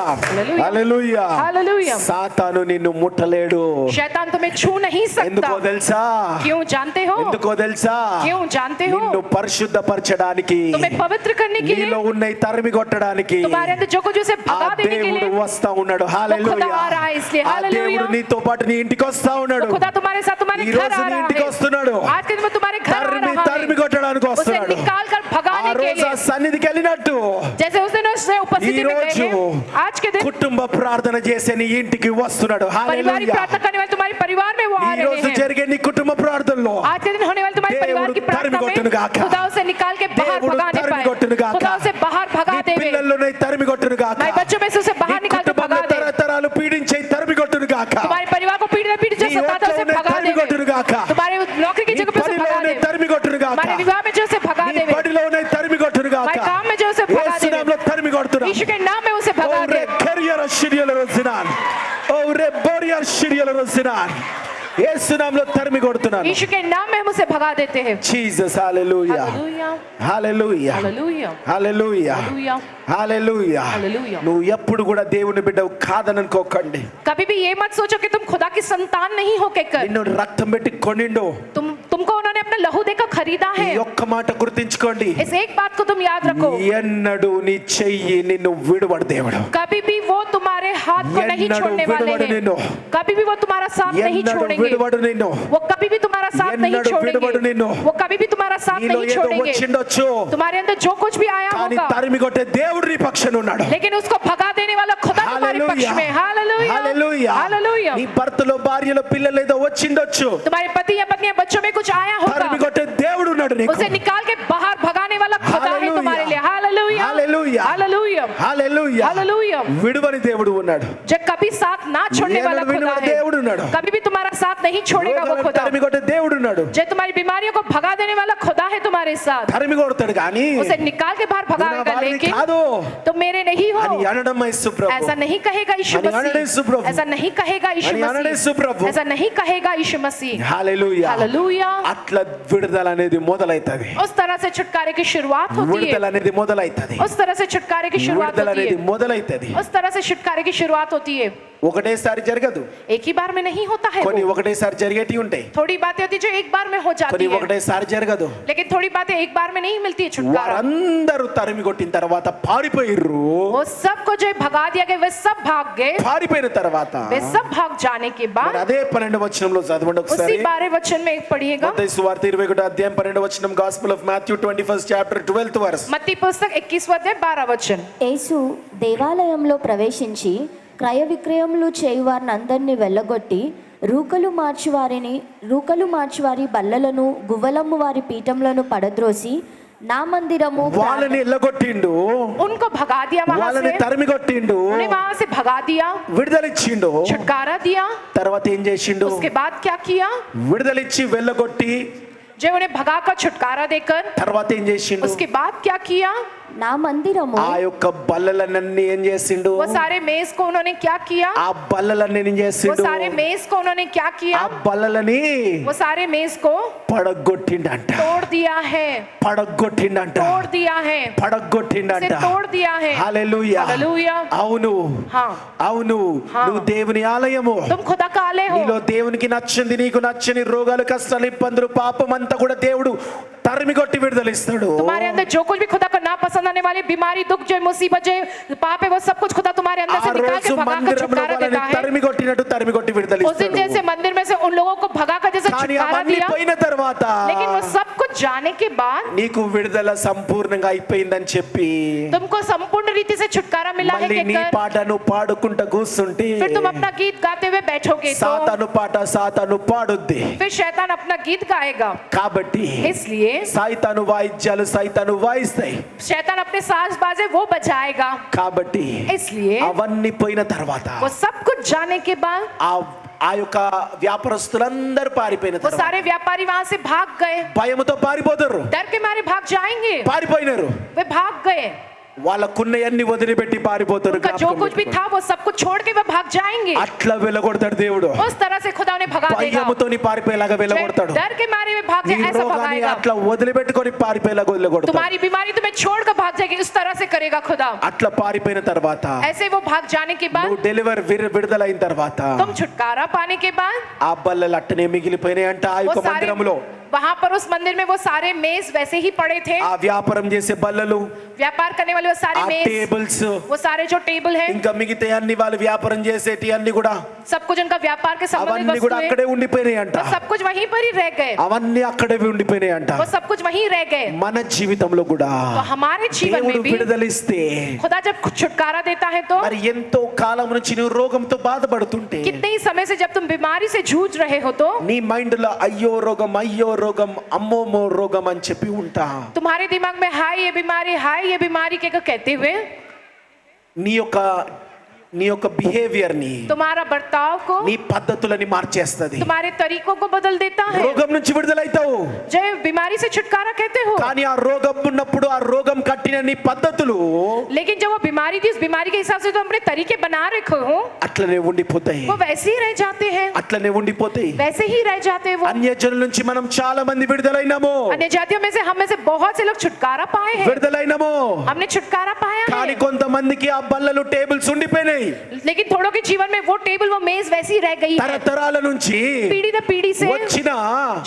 హల్లెలూయా हालेलुया సాతాను నిన్ను ముట్టలేడు शैतान तुम्हें छू नहीं सकता ఎందుకో తెలుసా क्यों जानते हो ఎందుకో తెలుసా क्यों जानते हो నిన్ను పరిశుద్ధపరచడానికి तुम्हें पवित्र करने के लिए నీలో ఉన్న ఈ తరిమి కొట్టడానికి तुम्हारे अंदर जो कुछ उसे ఆ भगा देने के దేవుడు लिए వస్తా ఉన్నాడు खुदा హల్లెలూయా आ रहा है इसलिए ఆ దేవుడు हालेलुया నీతో పాటు నీ ఇంటికి వస్తా ఉన్నాడు खुदा तुम्हारे साथ तुम्हारे ఈ घर రోజు आ నీ रहा ఇంటికి है వస్తున్నాడు आज के दिन में तुम्हारे घर आ తరిమి रहा తరిమి है కొట్టడానికి उसे వస్తున్నాడు निकाल कर ఆ भगाने के రోజు ఆ लिए సన్నిధికి వెళ్ళినట్టు जैसे उस दिन उसने ఈ उपस्थिति में రోజు गए हैं आज के दिन కుటుంబ ప్రార్థన చేసే నీ ఇంటికి వస్తున్నాడు परिवारिक హల్లెలూయా प्रार्थना करने वाले तुम्हारे परिवार में वो आ ఈ रहे రోజు हैं జరిగే నీ కుటుంబ ప్రార్థనలో आज के दिन होने वाले तुम्हारे परिवार की प्रार्थना తరిమి కొట్టును में గాక. खुदा उसे निकाल के बाहर దేవుడు भगाने తరిమి पाए కొట్టును గాక. खुदा उसे बाहर भगा నీ देवे పిల్లల్లోనే తరిమి కొట్టును గాక हमारे बच्चों में से उसे बाहर నీ निकाल के కుటుంబంలో भगा दे తరతరాలు పీడించే తరిమి కొట్టును గాక तुम्हारे परिवार को पीड़ित पीड़ित जो నీ सताता है उसे ఇంట్లోనే भगा తరిమి देवे కొట్టును గాక तुम्हारे नौकरी की నీ जगह पे उसे भगा పనిలోనే दे తరిమి కొట్టును గాక हमारे विवाह में जो उसे भगा నీ देवे బడిలోనే తరిమి కొట్టును గాక हमारे काम में जो उसे भगा యేసు देवे నామములో తరిమి కొడుతున్నా यीशु के नाम में उसे भगा ఓరే दे కెరియర్ షిరియల రోజునాన్ ఓరే బోరియర్ షిరియల రోజునాన్ యేసు నామములో తరిమి కొడుతున్నాను यीशु के नाम में हम उसे भगा देते हैं జీసస్ హల్లెలూయా hallelujah hallelujah hallelujah hallelujah hallelujah hallelujah hallelujah నువ్వు ఎప్పుడు కూడా దేవుని బిడ్డవు కాదనుకోకండి कभी भी ये मत सोचो कि तुम खुदा की संतान नहीं हो के कर నిన్ను రక్తం పెట్టి కొనిండు तुमको उन्होंने अपना लहू देकर खरीदा ఈ है ఒక్క మాట గుర్తించుకోండి इस एक बात को तुम याद रखो ఎన్నడు నీ చెయ్యి నిన్ను విడువడు దేవుడు कभी भी वो तुम्हारे हाथ को नहीं ఎన్నడూ छोड़ने वाले విడువడు నిన్ను. हैं कभी भी वो तुम्हारा साथ नहीं ఎన్నడు छोड़ेंगे విడువడు నిన్ను वो कभी भी तुम्हारा साथ नहीं ఎన్నడూ విడువడు నిన్ను. छोड़ेंगे वो कभी भी तुम्हारा साथ నీలో नहीं ఏదో छोड़ेंगे వచ్చిండొచ్చు तुम्हारे अंदर जो कुछ भी आया కానీ होगा తరిమి కొట్టే దేవుడు నీ పక్షాన ఉన్నాడు लेकिन उसको भगा देने वाला खुदा तुम्हारे पक्ष హల్లెలూయా में हालेलुया హల్లెలూయా हालेलुया నీ భర్తలో భార్యలో పిల్లలు ఏదో వచ్చిండొచ్చు तुम्हारे पति या पत्नी या बच्चों में कुछ आया తరిమి होगा కొట్టే దేవుడు ఉన్నాడు నీకు उसे निकाल के बाहर भगाने वाला खुदा है हालेलुया। तुम्हारे लिए hallelujah hallelujah. Hallelujah hallelujah hallelujah విడువని దేవుడు ఉన్నాడు जो कभी साथ ना छोड़ने वाला ఎన్నడూ खुदा విడువని దేవుడు है ఉన్నాడు कभी भी तुम्हारा साथ नहीं छोड़ेगा वो రోగాలను खुदा తరిమి కొట్టే దేవుడు ఉన్నాడు जो तुम्हारी बीमारियों को भगा देने वाला खुदा है तुम्हारे साथ తరిమి కొడతాడు కానీ उसे निकाल के बाहर నువ్వు నా भगाएगा వాడిని लेकिन కాదు तुम मेरे नहीं हो అని అనడం యేసు ప్రభు ऐसा नहीं कहेगा यीशु అని అనడం యేసు मसीह ప్రభు ऐसा नहीं कहेगा यीशु అని అనడం యేసు ప్రభు मसीह ऐसा नहीं कहेगा यीशु मसीह హల్లెలూయా हालेलुया అట్లా విడుదల అనేది మొదలైతది उस तरह से छुटकारे की शुरुआत होती విడుదల है అనేది మొదలైతది उस तरह से छुटकारे की शुरुआत విడుదల होती అనేది है మొదలైతది उस तरह से छुटकारे की शुरुआत होती है ఒకటేసారి జరగదు एक ही बार में नहीं होता है కొన్ని वो। ఒకటేసారి జరిగేటి ఉంటాయి थोड़ी बातें होती है जो एक बार में हो जाती కొన్ని है ఒకటేసారి జరగదు लेकिन थोड़ी बातें एक बार में नहीं मिलती है छुटकारा వారందరూ తరిమి కొట్టిన తర్వాత పారిపోయిర్రు वो सबको जो भगा दिया गया वे सब भाग गए పారిపోయిన తర్వాత वे सब भाग जाने के మరి बाद అదే 12వ వచనంలో చదవండి ఒకసారి उसी 12 वचन में एक पढ़िएगा మత్తయి సువార్త 21వ అధ్యాయం 12వ వచనం gospel of Matthew 21st chapter 12th verse मत्ती पुस्तक 21वां अध्याय 12 वचन యేసు దేవాలయంలో ప్రవేశించి క్రయ విక్రయములు చేయువారిని అందరినీ వెళ్ళగొట్టి రూకలు మార్చువారి బల్లలను గువ్వలమ్ము వారి పీఠములను పడద్రోసి నా మందిరము వాళ్ళని ఎల్లగొట్టిండు उनको भगा दिया वहां వాళ్ళని से తరిమి కొట్టిండు उन्हें वहां से भगा दिया విడుదలిచ్చిండు छुटकारा दिया తర్వాత ఏం చేసిండు उसके बाद क्या किया విడుదలిచ్చి వెళ్ళగొట్టి जो उन्हें भगा कर छुटकारा देकर తర్వాత ఏం చేసిండు उसके बाद क्या किया నా మందిరము ఆ యొక్క బల్లలన్నీ ఏం చేసిండు वो सारे मेज को उन्होंने क्या किया ఆ బల్లలన్నీ ఏం वो చేసిండు सारे मेज को उन्होंने क्या ఆ किया బల్లలని वो सारे मेज को పడగొట్టిండంట तोड़ दिया है పడగొట్టిండంట तोड़ दिया है పడగొట్టిండంట उसे तोड़ दिया है హల్లెలూయా हालेलुया అవును हाँ అవును हाँ। నువ్వు దేవుని ఆలయము तुम खुदा का आलय నీలో हो దేవునికి నచ్చింది నీకు నచ్చని రోగాలు కష్టాలు ఇబ్బందులు పాపం అంతా కూడా దేవుడు తరిమిగొట్టి విడుదలిస్తాడు. तुम्हारे अंदर जो कुछ भी खुदा को ना पसंद आने वाली बीमारी, दुख, जो मुसीबत, जो पाप है, वो सब कुछ खुदा तुम्हारे अंदर से ఆ निकाल के రోజు भगा कर మందిరంలో छुटकारा వాళ్ళని देता है। తరిమిగొట్టినట్టు తరిమిగొట్టి उस दिन విడుదలిస్తాడు. जैसे मंदिर में से उन लोगों को भगा कर जैसे కానీ छुटकारा అవన్నీ दिया, పోయిన తర్వాత लेकिन वो सब कुछ जाने के बाद నీకు విడుదల సంపూర్ణంగా అయిపోయిందని చెప్పి तुमको संपूर्ण रीति से छुटकारा मिला है మళ్ళీ నీ कहकर పాటను పాడుకుంటా కూర్చుంటే फिर तुम अपना गीत गाते हुए बैठोगे तो సాతాను పాట సాతాను పాడుద్ది. फिर शैतान अपना गीत गाएगा। కాబట్టి इसलिए సైతాను వాయిద్యాలు సైతాను వాయిస్తాయి. शैतान अपने साज बाजे वो बजाएगा। కాబట్టి इसलिए అవన్నీ పోయిన తర్వాత वो सब कुछ जाने के बाद ఆ యొక్క వ్యాపారస్తులందరూ పారిపోయిన वो తర్వాత सारे व्यापारी वहां से भाग गए, భయముతో పారిపోతారు. डर के मारे भाग जाएंगे, పారిపోయినారు. वे भाग गए। వాళ్ళకున్నయన్ని వదిలిపెట్టి పారిపోతారు. उनका जो कुछ भी था वो सब कुछ छोड़ के वे भाग जाएंगे। అట్లా వెళ్ళగొడతాడు దేవుడు. उस तरह से खुदा उन्हें भगा देगा। భయముతోని పారిపోయేలాగా వెళ్ళగొడతాడు. डर के मारे वे भाग నీ जाए, ऐसा రోగాన్ని भगाएगा। అట్లా వదిలిపెట్టుకొని పారిపోయేలాగా వెళ్ళగొడతాడు. तुम्हारी बीमारी तुम्हें छोड़कर भाग जाएगी, उस तरह से करेगा खुदा। అట్లా పారిపోయిన తర్వాత ऐसे वो भाग जाने के बाद నువ్వు డెలివర్ విడుదలైన తర్వాత तुम छुटकारा पाने के बाद ఆ బల్లలు అట్టనే మిగిలిపోయినాయి అంట. ఆ वो యొక్క सारे మందిరంలో वहां पर उस मंदिर में वो सारे मेज वैसे ही पड़े थे। ఆ వ్యాపారం చేసే బల్లలు, व्यापार करने वाले वो सारे ఆ मेज, టేబుల్స్, वो सारे जो टेबल है, ఇంకా మిగతా అన్ని వాళ్ళు వ్యాపారం చేసేటి అన్ని కూడా सब कुछ उनका व्यापार के संबंधित అవన్నీ కూడా वस्तुएं, అక్కడే ఉండిపోయినాయి అంట. वो सब कुछ वहीं पर ही रह गए। అవన్నీ అక్కడే ఉండిపోయినాయి అంట. वो सब कुछ वहीं रह गए। మన జీవితంలో కూడా तो हमारे जीवन దేవుడు में भी విడుదలిస్తే खुदा जब छुटकारा देता है तो మరి ఎంతో కాలం నుంచి నువ్వు రోగంతో బాధపడుతుంటే कितने ही समय से जब तुम बीमारी से जूझ रहे हो तो నీ మైండ్ లో అయ్యో రోగం అమ్మోమో రోగం అని చెప్పి ఉంటా. तुम्हारे दिमाग में हाय ये बीमारी के कहते हुए నీ యొక్క బిహేవియర్ ని, तुम्हारा बर्ताव को, నీ పద్ధతులని మార్చేస్తది. तुम्हारे तरीकों को बदल देता है। రోగం నుంచి విడుదలైతావు. जो बीमारी से छुटकारा कहते हो, కానీ ఆ రోగం ఉన్నప్పుడు ఆ రోగం కట్టిన నీ పద్ధతులు लेकिन जब वो बीमारी थी, उस बीमारी के हिसाब से तो अपने तरीके बना रखे हो, అట్లనే ఉండిపోతాయి. वो वैसे ही रह जाते हैं, అట్లనే ఉండిపోతాయి. वैसे ही रह जाते हैं वो। అన్యజనుల నుంచి మనం చాలా మంది విడుదలైనాము. अन्य जातियों में से हम में से बहुत से लोग छुटकारा पाए हैं, విడుదలైనాము. हमने छुटकारा पाया కానీ है। కొంతమందికి ఆ బల్లలు టేబుల్స్ ఉండిపోయినాయి. लेकिन थोड़ों के जीवन में वो टेबल, वो मेज वैसी रह गई है। తరతరాల నుంచి पीढ़ी दर पीढ़ी से వచ్చిన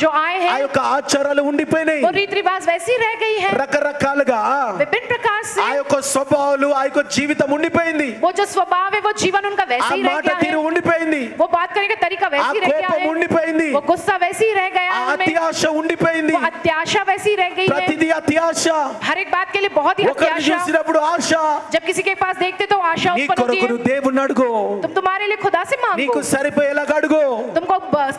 जो आए ఆ हैं, యొక్క ఆచారాలు ఉండిపోయినాయి. वो रीति रिवाज वैसी रह गई है। రకరకాలుగా विभिन्न प्रकार से ఆ యొక్క స్వభావాలు ఆ యొక్క జీవితం ఉండిపోయింది. वो जो स्वभाव है, वो जीवन उनका ఆ वैसे ही रह మాట गया తీరు है। ఉండిపోయింది. वो बात करने का तरीका ఆ वैसी रह गया కోపం है, ఉండిపోయింది. वो गुस्सा वैसे ही रह गया ఆ है उनमें, అత్యాశ ఉండిపోయింది. वो अत्याशा वैसी रह गई है। ప్రతిదీ అత్యాశ. हर एक बात के लिए बहुत ही ఒకరిని अत्याशा। చూసినప్పుడు ఆశ. जब किसी के पास देखते तो आशा నీ उत्पन्न होती కొరకు है। నువ్వు దేవుణ్ణి అడుగు. तुम तुम्हारे लिए खुदा से मांगो, నీకు సరిపోయేలాగా అడుగు. तुमको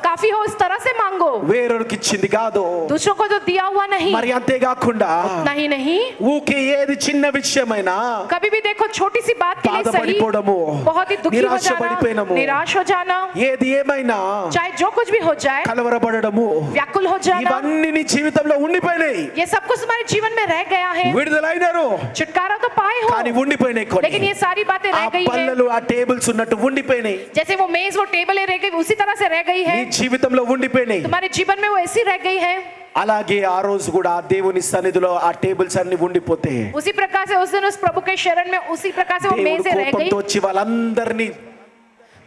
काफी हो इस तरह से मांगो, వేరొకరికి ఇచ్చింది కాదు. दूसरों को तो दिया हुआ नहीं। మరి అంతేకాకుండా नहीं ఊకే ఏది చిన్న విషయమైనా कभी भी देखो छोटी सी बात के लिए सही బాధపడిపోవడము, बहुत ही दुखी हो నిరాశపడిపోయినము, जाना, निराश हो जाना, ఏది ఏమైనా चाहे जो कुछ भी हो जाए, కలవరపడడము, व्याकुल हो जाना, ఇవన్నీ నీ జీవితంలో ఉండిపోయినాయి. ये सब कुछ हमारे जीवन में रह गया है। విడుదలైనారు छुटकारा तो पाए हो, కానీ ఉండిపోయినాయి కొన్ని. लेकिन ये सारी बातें ఆ रह गई है। పల్లెలు ఆ టేబుల్స్ ఉన్నట్టు ఉండిపోయినాయి. जैसे वो मेज, वो टेबलें रह गई, उसी तरह से रह गई है। నీ జీవితంలో ఉండిపోయినాయి. तुम्हारे जीवन में वो ऐसी रह गई है। అలాగే ఆ రోజు కూడా ఆ దేవుని సన్నిధిలో ఆ టేబుల్స్ అన్ని ఉండిపోతే उसी प्रकार से उस दिन उस प्रभु के शरण में उसी प्रकार से वो దేవుడు मेज रह गई। కోపంతో వచ్చి వాళ్ళందరినీ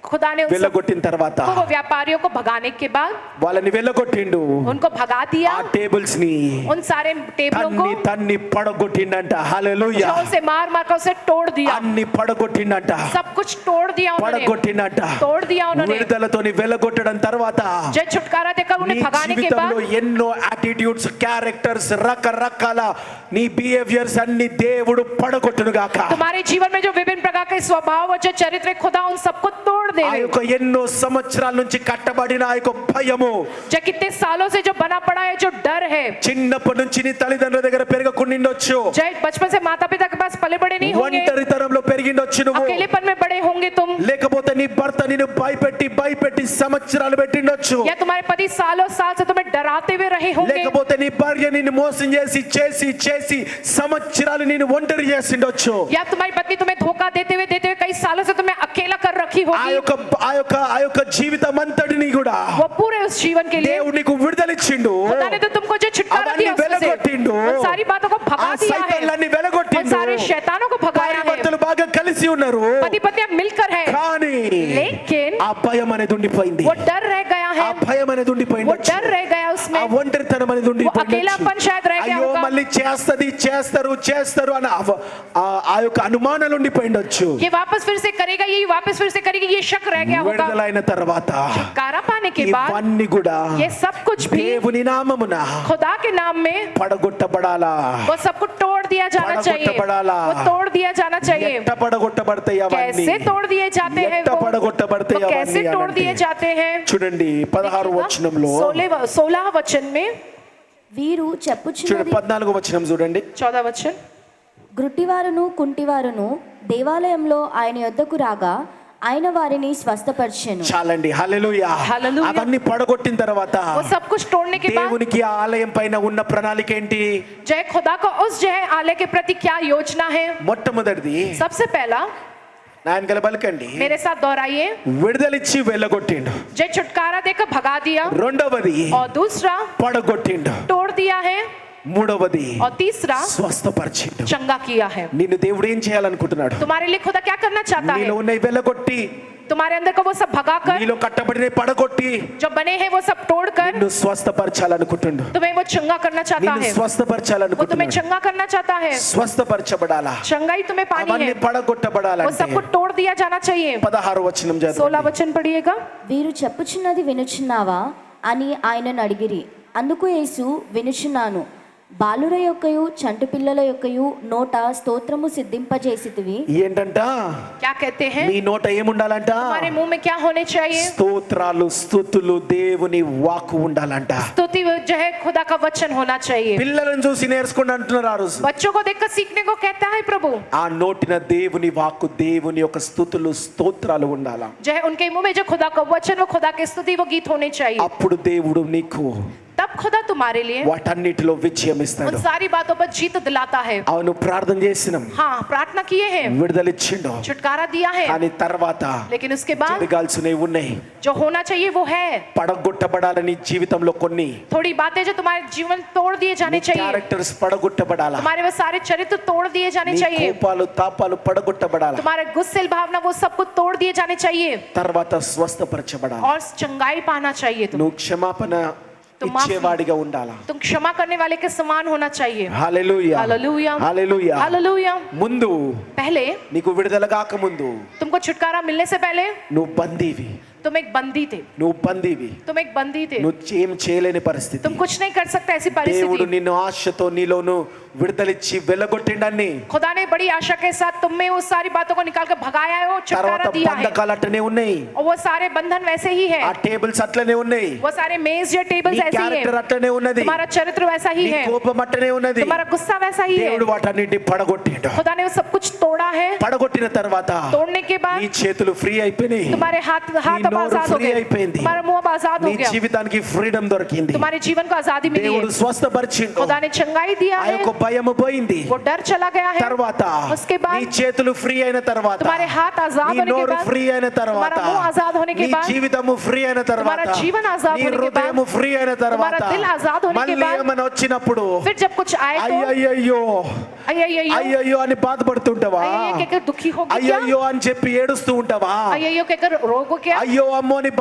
खुदा ने उन सब వెళ్ళగొట్టిన తర్వాత को, वो व्यापारियों को भगाने के बाद వాళ్ళని వెళ్ళగొట్టిండు. उनको भगा दिया, ఆ టేబుల్స్ ని उन सारे टेबलों को తన్ని పడగొట్టిండంట. హల్లెలూయా. छाल से मार मार कर उसे तोड़ दिया, అన్ని పడగొట్టిండంట. सब कुछ तोड़ दिया उन्होंने, పడగొట్టిండంట. तोड़ दिया उन्होंने। విడుదలతోని వెళ్ళగొట్టడం తర్వాత जब छुटकारा देकर నీ उन्हें भगाने के జీవితంలో बाद ఎన్నో యాటిట్యూడ్స్, క్యారెక్టర్స్, రకరకాల నీ బిహేవియర్స్ అన్ని దేవుడు పడగొట్టును గాక. तुम्हारे जीवन में जो विभिन्न प्रकार के स्वभाव और जो चरित्र है, खुदा उन सबको तोड़ दे। ఆ యొక్క ఎన్నో సంవత్సరాల నుంచి కట్టబడిన ఆ యొక్క భయము, जो कितने सालों से जो बना पड़ा है जो डर है, చిన్నప్పటి నుంచి నీ తల్లిదండ్రుల దగ్గర పెరగకుండిండొచ్చు, जो बचपन से माता पिता के पास पले बड़े नहीं होंगे, ఒంటరితనంలో పెరిగిండొచ్చు నువ్వు, अकेलेपन में बड़े होंगे तुम, లేకపోతే నీ భర్త నిన్ను భయపెట్టి సంవత్సరాలు పెట్టిండొచ్చు, या तुम्हारे पति सालों साल से तुम्हें डराते हुए रहे होंगे, లేకపోతే నీ భార్య నిన్ను మోసం చేసి సంవత్సరాలు నిన్ను ఒంటరి చేసిండొచ్చు. या तुम्हारी पत्नी तुम्हें धोखा देते हुए कई सालों से तुम्हें अकेला कर रखी ఆ होगी। యొక్క జీవితం అంతటిని కూడా वो पूरे उस जीवन के लिए దేవుడు నీకు విడుదలిచ్చిండు. खुदा ने तो तुमको जो छुटकारा అవన్నీ दिया उससे, వెలగొట్టిండు. उन सारी बातों को ఆ भगा दिया है, సైతాన్లన్నీ उन వెలగొట్టిండు. सारे शैतानों को भगाया है। భార్యాభర్తలు బాగా కలిసి కలిసి ఉన్నారు पति पत्नी मिलकर है, కానీ लेकिन ఆ భయం అనేది ఉండిపోయింది, वो डर रह गया ఆ है, భయం అనేది वो ఉండిపోయింది, डर रह गया ఆ उसमें, ఒంటరితనం అనేది वो अकेलापन शायद रह गया అయ్యో होगा। మళ్ళీ చేస్తారు అని ఆ యొక్క అనుమానాలు ఉండిపోయిండొచ్చు. ये वापस फिर से करेगा, ये वापस फिर से करेगी, ये शक रह गया होगा। విడుదలైన తర్వాత छुटकारा पाने के बाद ఇవన్నీ కూడా ये सब कुछ भी దేవుని నామమున खुदा के नाम में పడగొట్టబడాలా, वो सब कुछ तोड़ दिया जाना चाहिए, పడగొట్టబడాలా. वो तोड़ दिया जाना चाहिए। ఎట్ట పడగొట్టబడతాయి అవన్నీ, कैसे तोड़ दिए जाते हैं ఎట్ట वो పడగొట్టబడతాయి वो कैसे అవన్నీ तोड़ दिए అనండి. जाते हैं। చూడండి 16 వచనంలో, 16 वचन में, వీరు చూడండి చెప్పుచున్నది 14 వచనం చూడండి. 14 वचन, గ్రుడ్డివారును కుంటివారును దేవాలయంలో ఆయన యొద్దకు రాగా ఆయన వారిని స్వస్థపరిచెను. చాలండి, హల్లెలూయా. హల్లెలూయా. అవన్నీ పడగొట్టిన తర్వాత वो सब कुछ तोड़ने के बाद దేవునికి ఆ ఆలయం పైన ఉన్న ప్రణాళిక ఏంటి? जय खुदा का उस जय आलय के प्रति क्या योजना है। మొట్టమొదటిది सबसे पहला నాయనకల పలకండి, मेरे साथ दोहराइए, విడుదలిచ్చి వెళ్ళగొట్టిండు. जय छुटकारा देकर भगा दिया, రెండవది और दूसरा పడగొట్టిండు. तोड़ दिया है, మూడవది और तीसरा స్వస్థపరిచిండు. चंगा किया है। నిన్ను దేవుడు ఏం చేయాలనుకుంటున్నాడు? तुम्हारे लिए खुदा क्या करना चाहता है? నీలో ఉన్నవి వెళ్ళగొట్టి, तुम्हारे अंदर का वो सब भगाकर, నీలో కట్టబడిన పడగొట్టి जो बने हैं वो सब तोड़कर నిన్ను స్వస్థపరచాలనుకుంటున్నాడు. तुम्हें वो चंगा करना चाहता నిన్ను है, वो तुम्हें స్వస్థపరచాలనుకుంటున్నాడు. चंगा करना चाहता है। స్వస్థపరచబడాలా, चंगाई तुम्हें पानी అవన్నీ है, वो పడగొట్టబడాలంటే सब कुछ तोड़ दिया जाना चाहिए। 16 వచనం 16 చదవండి. वचन पढ़िएगा। వీరు చెప్పుచున్నది వినుచున్నావా అని ఆయనను అడిగిరి. అందుకు యేసు వినుచున్నాను, బాలుర యొక్కయు చంటి పిల్లల యొక్కయు నోట స్తోత్రము సిద్ధింపజేసితివి. ఏంటంట? क्या कहते हैं? నీ నోట ఏముండాలంట? हमारे मुंह में क्या होने चाहिए? స్తోత్రాలు, స్తుతులు, దేవుని వాక్కు ఉండాలంట. स्तुति जो है खुदा का वचन होना चाहिए। పిల్లలను చూసి నేర్చుకోండి అంటున్నారు ఆ రోజు. बच्चों को देखकर सीखने को कहता है प्रभु। ఆ నోటిన దేవుని వాక్కు, దేవుని యొక్క స్తుతులు, స్తోత్రాలు ఉండాలా. जो है उनके मुंह में जो खुदा का वचन, वो खुदा की स्तुति, वो गीत होने चाहिए। అప్పుడు దేవుడు నీకు तब खुदा तुम्हारे लिए వాటన్నిటిలో విజయం उन ఇస్తాడు. सारी बातों पर जीत दिलाता है। అవును, ప్రార్థన చేసినాం, हाँ, प्रार्थना किए हैं, విడుదలిచ్చిండు. छुटकारा दिया है, కానీ తర్వాత लेकिन उसके बाद జరగాల్సినవి ఉన్నాయి. जो होना चाहिए वो है। పడగొట్టబడాలని జీవితంలో కొన్ని थोड़ी बातें जो तुम्हारे जीवन तोड़ दिए जाने चाहिए, క్యారెక్టర్స్ పడగొట్టబడాలా. तुम्हारे वो सारे चरित्र तोड़ दिए जाने నీ चाहिए, కోపాలు, తాపాలు పడగొట్టబడాలా. तुम्हारे गुस्से भावना वो सब कुछ तोड़ दिए जाने चाहिए, తర్వాత స్వస్థపరచబడాలి. और चंगाई पाना चाहिए। నువ్వు క్షమాపణ ఇచ్చేవాడిగా ఉండాలా. तुम क्षमा करने वाले के समान होना चाहिए। హల్లెలూయా, हालेलुया, హల్లెలూయా. हालेलुया। ముందు पहले నీకు విడుదల కాక ముందు तुमको छुटकारा मिलने से पहले నువ్వు బందీవి, तुम एक बंदी थे, నువ్వు బందీవి. तुम एक बंदी थे, నువ్వు ఏం చేయలేని పరిస్థితి. तुम कुछ नहीं कर सकते ऐसी దేవుడు परिस्थिति। నిన్ను ఆశతో నీలోను విడుదలిచ్చి వెళ్ళగొట్టిండని. खुदा ने बड़ी आशा के साथ तुम में उस सारी बातों को निकाल कर भगाया है, वो छुटकारा తర్వాత दिया है, బంధకాలు అట్లనే ఉన్నాయి, और वो सारे बंधन वैसे ही है, ఆ టేబుల్స్ అట్లనే ఉన్నాయి, वो सारे मेज या टेबल्स నీ ऐसे ही క్యారెక్టర్ है, అట్లనే ఉన్నది, तुम्हारा चरित्र वैसा ही నీ है, కోపం అట్లనే ఉన్నది. तुम्हारा गुस्सा वैसा ही है। దేవుడు వాటన్నిటిని పడగొట్టిండు. खुदा ने वो सब कुछ तोड़ा है। పడగొట్టిన తర్వాత तोड़ने के बाद నీ చేతులు ఫ్రీ అయిపోయినాయి, तुम्हारे हाथ నీ अब నోరు आजाद हो ఫ్రీ गए, అయిపోయింది, तुम्हारा मुंह अब आजाद నీ हो गया, జీవితానికి ఫ్రీడమ్ దొరికింది. तुम्हारे जीवन को आजादी मिली దేవుడు है, స్వస్థపరిచిండు. खुदा ने चंगाई दिया ఆ है, యొక్క భయము పోయింది. वो डर चला गया है। తర్వాత उसके बाद నీ చేతులు ఫ్రీ అయిన తర్వాత, तुम्हारे हाथ आजाद నీ होने के నోరు बाद, ఫ్రీ అయిన తర్వాత, तुम्हारा मुंह आजाद होने के నీ बाद, జీవితము ఫ్రీ అయిన తర్వాత, तुम्हारा जीवन आजाद నీ होने के बाद, హృదయము ఫ్రీ అయిన తర్వాత, तुम्हारा दिल आजाद होने के మళ్ళీ बाद, ఏమైనా వచ్చినప్పుడు फिर जब कुछ आए तो అయ్యయ్యో अय्यो అయ్యయ్యో అని బాధపడుతుంటావా? अय्यो कहकर दुखी हो गया, అయ్యయ్యో అని చెప్పి ఏడుస్తూ ఉంటావా? अय्यो कहकर रोगो क्या, అయ్యో అమ్మో అని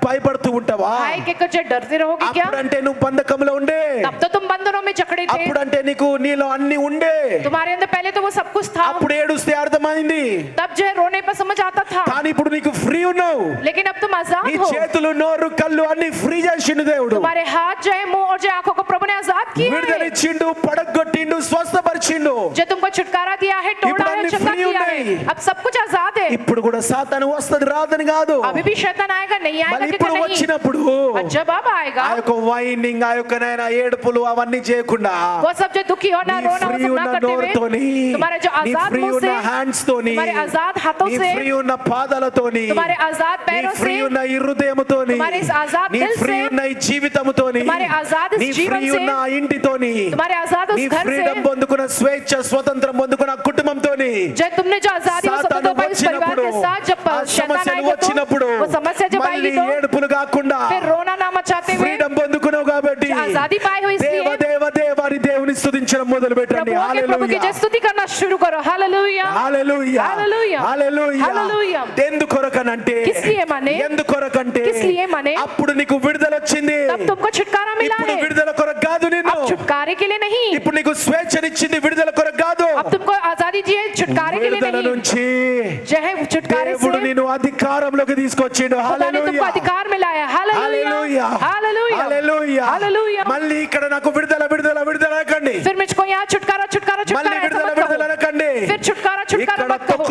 భయపడుతూ ఉంటావా? हाय कहकर जो डरते रहोगे क्या, అప్పుడంటే నువ్వు బంధకంలో ఉండే, तब तो तुम बंधनों में जकड़े थे, అప్పుడంటే నీకు నీలో అన్ని ఉండే, तुम्हारे अंदर पहले तो वो सब कुछ था, అప్పుడు ఏడుస్తే అర్థమైంది. तब जो है रोने पर समझ आता था, కానీ ఇప్పుడు నీకు ఫ్రీ ఉన్నావు. लेकिन अब तुम आजाद నీ हो, చేతులు, నోరు, కళ్ళు అన్ని ఫ్రీ చేసిండు దేవుడు. तुम्हारे हाथ जो है, मुंह और जो आंखों को प्रभु ने आजाद किया है, విడుదలిచ్చిండు, పడగొట్టిండు, స్వస్థపరిచిండు. जो तुमको छुटकारा दिया है, तोड़ा ఇప్పుడు है, అన్ని चंगा free किया है, ఉన్నాయి. अब सब कुछ आजाद है। ఇప్పుడు కూడా సాతాను వస్తది, రాదని కాదు. अभी भी शैतान आएगा, नहीं आएगा మళ్ళీ कि ఇప్పుడు नहीं, వచ్చినప్పుడు और जब अब आएगा ఆ యొక్క వైనింగ్, ఆ యొక్క నైనా ఏడుపులు అవన్నీ చేయకుండా, वो सब जो दुखी होना, నీ रोना, वो ఫ్రీ सब ఉన్న ना करते నోరుతోని, हुए, तुम्हारे जो నీ आजाद ఫ్రీ मुंह ఉన్న से, హ్యాండ్స్ తోని, तुम्हारे आजाद हाथों నీ से, ఫ్రీ ఉన్న పాదాలతోని, तुम्हारे आजाद నీ पैरों ఫ్రీ से, ఉన్న ఈ హృదయముతోని, तुम्हारे इस आजाद నీ दिल ఫ్రీ से, ఉన్న ఈ జీవితముతోని, तुम्हारे आजाद इस నీ जीवन ఫ్రీ से, ఉన్న ఆ ఇంటితోని, तुम्हारे आजाद उस నీ घर ఫ్రీడమ్ से, పొందుకున్న స్వేచ్ఛ, స్వతంత్రం పొందుకున్న కుటుంబంతోని, जब तुमने जो आजादी और సాతాను स्वतंत्रता पाई उस परिवार వచ్చినప్పుడు, के साथ, जब ఆ शैतान సమస్యలు आएगा వచ్చినప్పుడు, तो वो समस्या जब మళ్ళీ आएगी तो ఏడుపులు కాకుండా फिर रोना ना मचाते हुए, ఫ్రీడమ్ పొందుకున్నావు కాబట్టి जो आजादी पाई हो इसलिए, దేవ దేవ దేవ అని దేవుని స్తుతించడం మొదలు పెట్టండి. प्रभु आगे प्रभु की जय स्तुति करना शुरू करो. Hallelujah hallelujah hallelujah hallelujah hallelujah. ఎందుకొరకనంటే किसलिए माने? ఎందుకొరకంటే किसलिए माने? అప్పుడు నీకు విడుదల వచ్చింది. तब तुमको छुटकारा मिला ఇప్పుడు है. విడుదల కొరకు కాదు నిన్ను. अब छुटकारे के लिए नहीं. ఇప్పుడు నీకు స్వేచ్ఛనిచ్చింది విడుదల కొరకు కాదు. अब तुमको आजादी दी है छुटकारे के लिए విడుదల नहीं. నుంచి जय है छुटकारे దేవుడు से నిన్ను అధికారంలోకి తీసుకొచ్చిండు. खुदा ने तुमको హల్లెలూయా अधिकार में लाया. Hallelujah hallelujah hallelujah hallelujah. మళ్ళీ ఇక్కడ నాకు విడుదల విడుదల విడుదల అనకండి. फिर मुझको यहाँ छुटकारा छुटकारा మళ్ళీ छुटकारा ऐसा విడుదల मत విడుదల कहो. అనకండి. फिर छुटकारा छुटकारा ఇక్కడ मत कहो.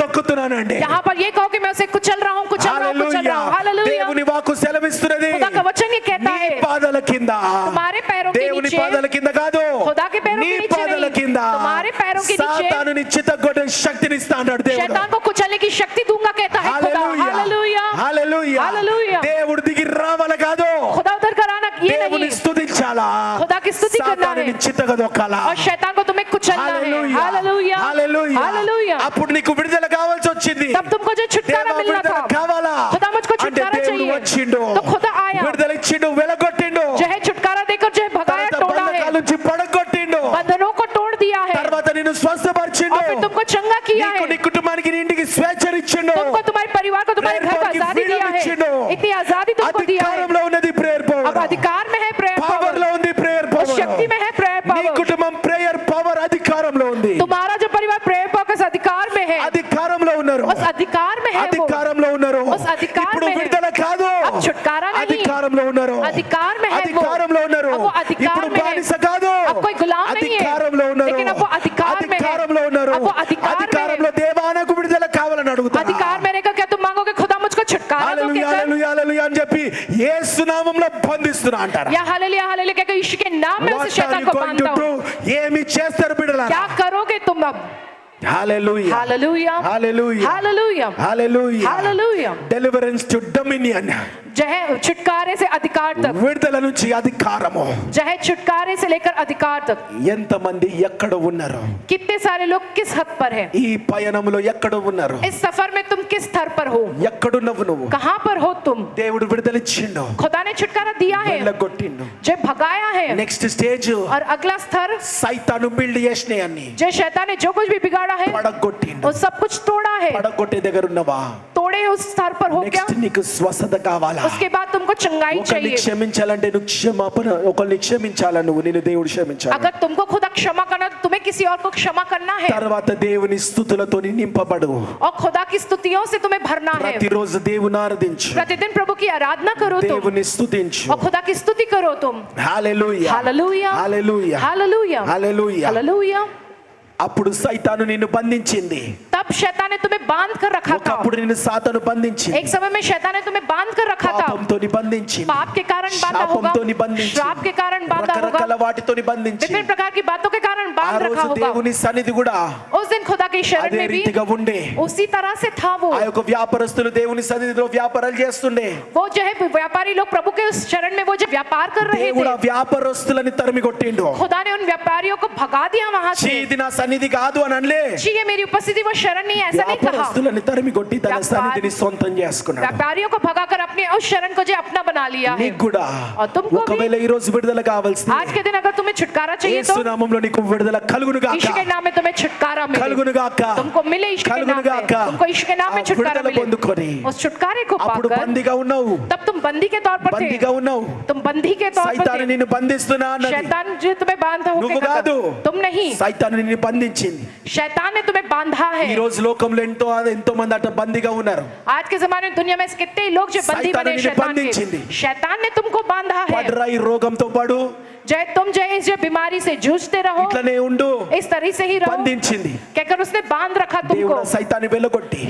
తొక్కుతున్నానండి. यहाँ पर ये कहो कि मैं उसे कुचल रहा हूँ कुचल रहा हूँ कुचल रहा हूँ. हालेलुया. దేవుని వాక్కు సెలవిస్తున్నది. खुदा का वचन ये कहता నీ है పాదాల కింద तुम्हारे पैरों के దేవుని नीचे పాదాల కింద కాదు खुदा के पैरों నీ के नीचे పాదాల नहीं, కింద तुम्हारे पैरों के नीचे సాతానుని చిత్తగొట్టే శక్తిని ఇస్తా అన్నాడు దేవుడు. शैतान को कुचलने की शक्ति दूंगा कहता है खुदा. Hallelujah hallelujah hallelujah. దేవుడు దిగి రావాలి కాదు खुदा उधर कराना ये దేవుని नहीं. స్తుతించాలా खुदा की स्तुति करना है సాతానుని చిత్తగొక్కాలా. और शैतान को तुम्हें कुचलना है. Hallelujah hallelujah hallelujah. అప్పుడు నీకు విడుదల కావాల్సి వచ్చింది. तब तुमको जो छुटकारा దేవా मिलना విడుదల था. కావాలా खुदा मुझको అంటే छुटकारा దేవుడు चाहिए వచ్చిండు तो खुदा आया. విడుదల ఇచ్చిండు వెలగొట్టిండు जो है छुटकारा देकर जो है भगाया తర్వాత तोड़ा బంధకాల है నుంచి పడగొట్టిండు बंधनों को तोड़ दिया है తర్వాత నిన్ను స్వస్థపరిచిండు और फिर तुमको चंगा किया నీకు है. నీ కుటుంబానికి నీ ఇంటికి స్వేచ్ఛనిచ్చిండు तुमको तुम्हारे परिवार को तुम्हारे घर को आजादी दिया है. इतनी आजादी तुमको दिया है. అధికారంలో ఉన్నది ప్రేయర్ अब పవర్ अधिकार में है प्रेयर పవర్ पावर. లో ఉంది ప్రేయర్ उस పవర్ शक्ति में है प्रेयर నీ पावर. కుటుంబం ప్రేయర్ పవర్ అధికారంలో ఉంది तुम्हारा जो परिवार प्रेयर पावर के अधिकार में है. అధికారంలో ఉన్నారు उस अधिकार में है वो. అధికారంలో ఉన్నారు उस अधिकार ఇప్పుడు में है. విడుదల కాదు अब छुटकारा नहीं. అధికారంలో ఉన్నారు अधिकार में है वो. అధికారంలో ఉన్నారు अब वो अधिकार ఇప్పుడు में है. బానిస కాదు अब कोई गुलाम नहीं है. అధికారంలో ఉన్నారు लेकिन अब वो अधिकार में है. అధికారంలో ఉన్నారు अब वो अधिकार में है. అధికారంలో దేవా నాకు విడుదల కావాలని అడుగుతారు अधिकार में रहकर क्या तुम मांगोगे खुदा मुझको छुटकारा दो హల్లెలూయా कहकर హల్లెలూయా హల్లెలూయా అని చెప్పి యేసు నామములో బంధిస్తున్నా అంటారు या हालेलुया हालेलुया कहकर यीशु के नाम में उस What are शैतान you को going to बांधता do? हूं. ఏమి చేస్తారు బిడ్డలారా क्या करोगे तुम अब? హల్లెలూయా hallelujah hallelujah hallelujah hallelujah hallelujah. Deliverance to dominion जो है छुटकारे से अधिकार तक. విడుదల నుంచి అధికారము जो है छुटकारे से लेकर अधिकार तक. ఎంతమంది ఎక్కడ ఉన్నారు कितने सारे लोग किस हद पर है? ఈ పయనంలో ఎక్కడ ఉన్నారు इस सफर में तुम किस स्तर पर हो? ఎక్కడున్నావు నువ్వు कहाँ पर हो तुम? దేవుడు విడుదల ఇచ్చిండు खुदा ने छुटकारा दिया है వెళ్ళగొట్టిండు जो भगाया है. నెక్స్ట్ స్టేజ్ और अगला स्तर సైతాను బిల్డ్ చేసినాయన్ని जो शैतान ने जो कुछ भी बिगाड़ा है పడగొట్టిండు वो सब कुछ तोड़ा है. పడగొట్టే దగ్గర ఉన్నవా तोड़े उस स्तर पर हो क्या? నెక్స్ట్ నీకు స్వస్థత కావాలా उसके बाद तुमको चंगाई ఒకరిని चाहिए. క్షమించాలంటే నువ్వు క్షమాపణ ఒకరిని క్షమించాలా నువ్వు నేను దేవుడు క్షమించాలి अगर तुमको खुदा क्षमा करना तो तुम्हें किसी और को क्षमा करना है. తర్వాత దేవుని స్తుతులతో నింపబడు और खुदा की स्तुतियों से तुम्हें भरना है. ప్రతిరోజు దేవుని ఆరాధించు प्रतिदिन प्रभु की आराधना करो तुम దేవుని స్తుతించు और खुदा की स्तुति करो तुम. హల్లెలూయా hallelujah hallelujah hallelujah hallelujah hallelujah. అప్పుడు సైతాను నిన్ను బంధించింది तब शैतान ने तुम्हें बांध कर रखा था. ఒకప్పుడు నిన్ను సాతాను బంధించింది एक समय में शैतान ने तुम्हें बांध कर रखा था. పాపంతో బంధించింది पाप के कारण बांधा होगा. శాపంతో బంధించింది श्राप के कारण बांधा होगा. రకరకాల వాటితో బంధించింది विभिन्न प्रकार की बातों के कारण ఆ बांध रखा రోజు होगा. దేవుని సన్నిధి కూడా उस दिन खुदा की शरण అదే में भी రీతిగా ఉండే उसी तरह से था वो. ఆ యొక్క వ్యాపారస్తులు దేవుని సన్నిధిలో వ్యాపారాలు చేస్తుండే वो जो है व्यापारी लोग प्रभु के उस शरण में वो जो व्यापार कर रहे దేవుడు ఆ थे వ్యాపారస్తులని తరిమి కొట్టిండు खुदा ने उन व्यापारियों को भगा दिया वहां చీ, से. ఇది నా సన్నిధి కాదు అని అనలే जी ये मेरी उपस्थिति वो शरण नहीं है, ऐसा नहीं कहा. వ్యాపారస్తులని తరిమి కొట్టి తన व्यापार- సన్నిధిని సొంతం చేసుకున్నాడు व्यापारियों को भगाकर अपने उस शरण को जो अपना बना लिया है. నీకు కూడా और तुमको भी ఒకవేళ ఈ రోజు విడుదల కావాల్సింది आज के दिन अगर तुम्हें छुटकारा चाहिए तो యేసు నామములో నీకు విడుదల కలుగును గాక यीशु के नाम में तुम्हें छुटकारा मिले. కలుగును గాక तुमको मिले यीशु के नाम కలుగును में. గాక तुमको यीशु के नाम में ఆ छुटकारा విడుదల मिले. పొందుకొని उस छुटकारे को అప్పుడు पाकर బందీగా ఉన్నావు तब तुम बंदी के तौर पर थे. బందీగా ఉన్నావు तुम बंदी के तौर पर సైతాను थे. నిన్ను బంధిస్తున్నా అన్నది शैतान जो तुम्हें बांधा हो నువ్వు కాదు तुम नहीं. సైతాను నిన్ను బంధించింది शैतान ने तुम्हें बांधा ఈ है. రోజు లోకంలో ఎంతో మంది అట్లా బందీగా ఉన్నారు आज के जमाने में दुनिया में कितने लोग जो बंदी शैतान बने ने शैतान बंदिंచింది. के. शैतान ने तुमको बांधा है. పడరా ఈ రోగంతో పడు जय तुम जय इस जो बीमारी से जूझते रहो ఇట్లనే ఉండు इस तरह से ही रहो బంధించింది कहकर उसने बांध रखा तुमको. దేవుడు ఆ సైతాన్ని వెళ్ళగొట్టి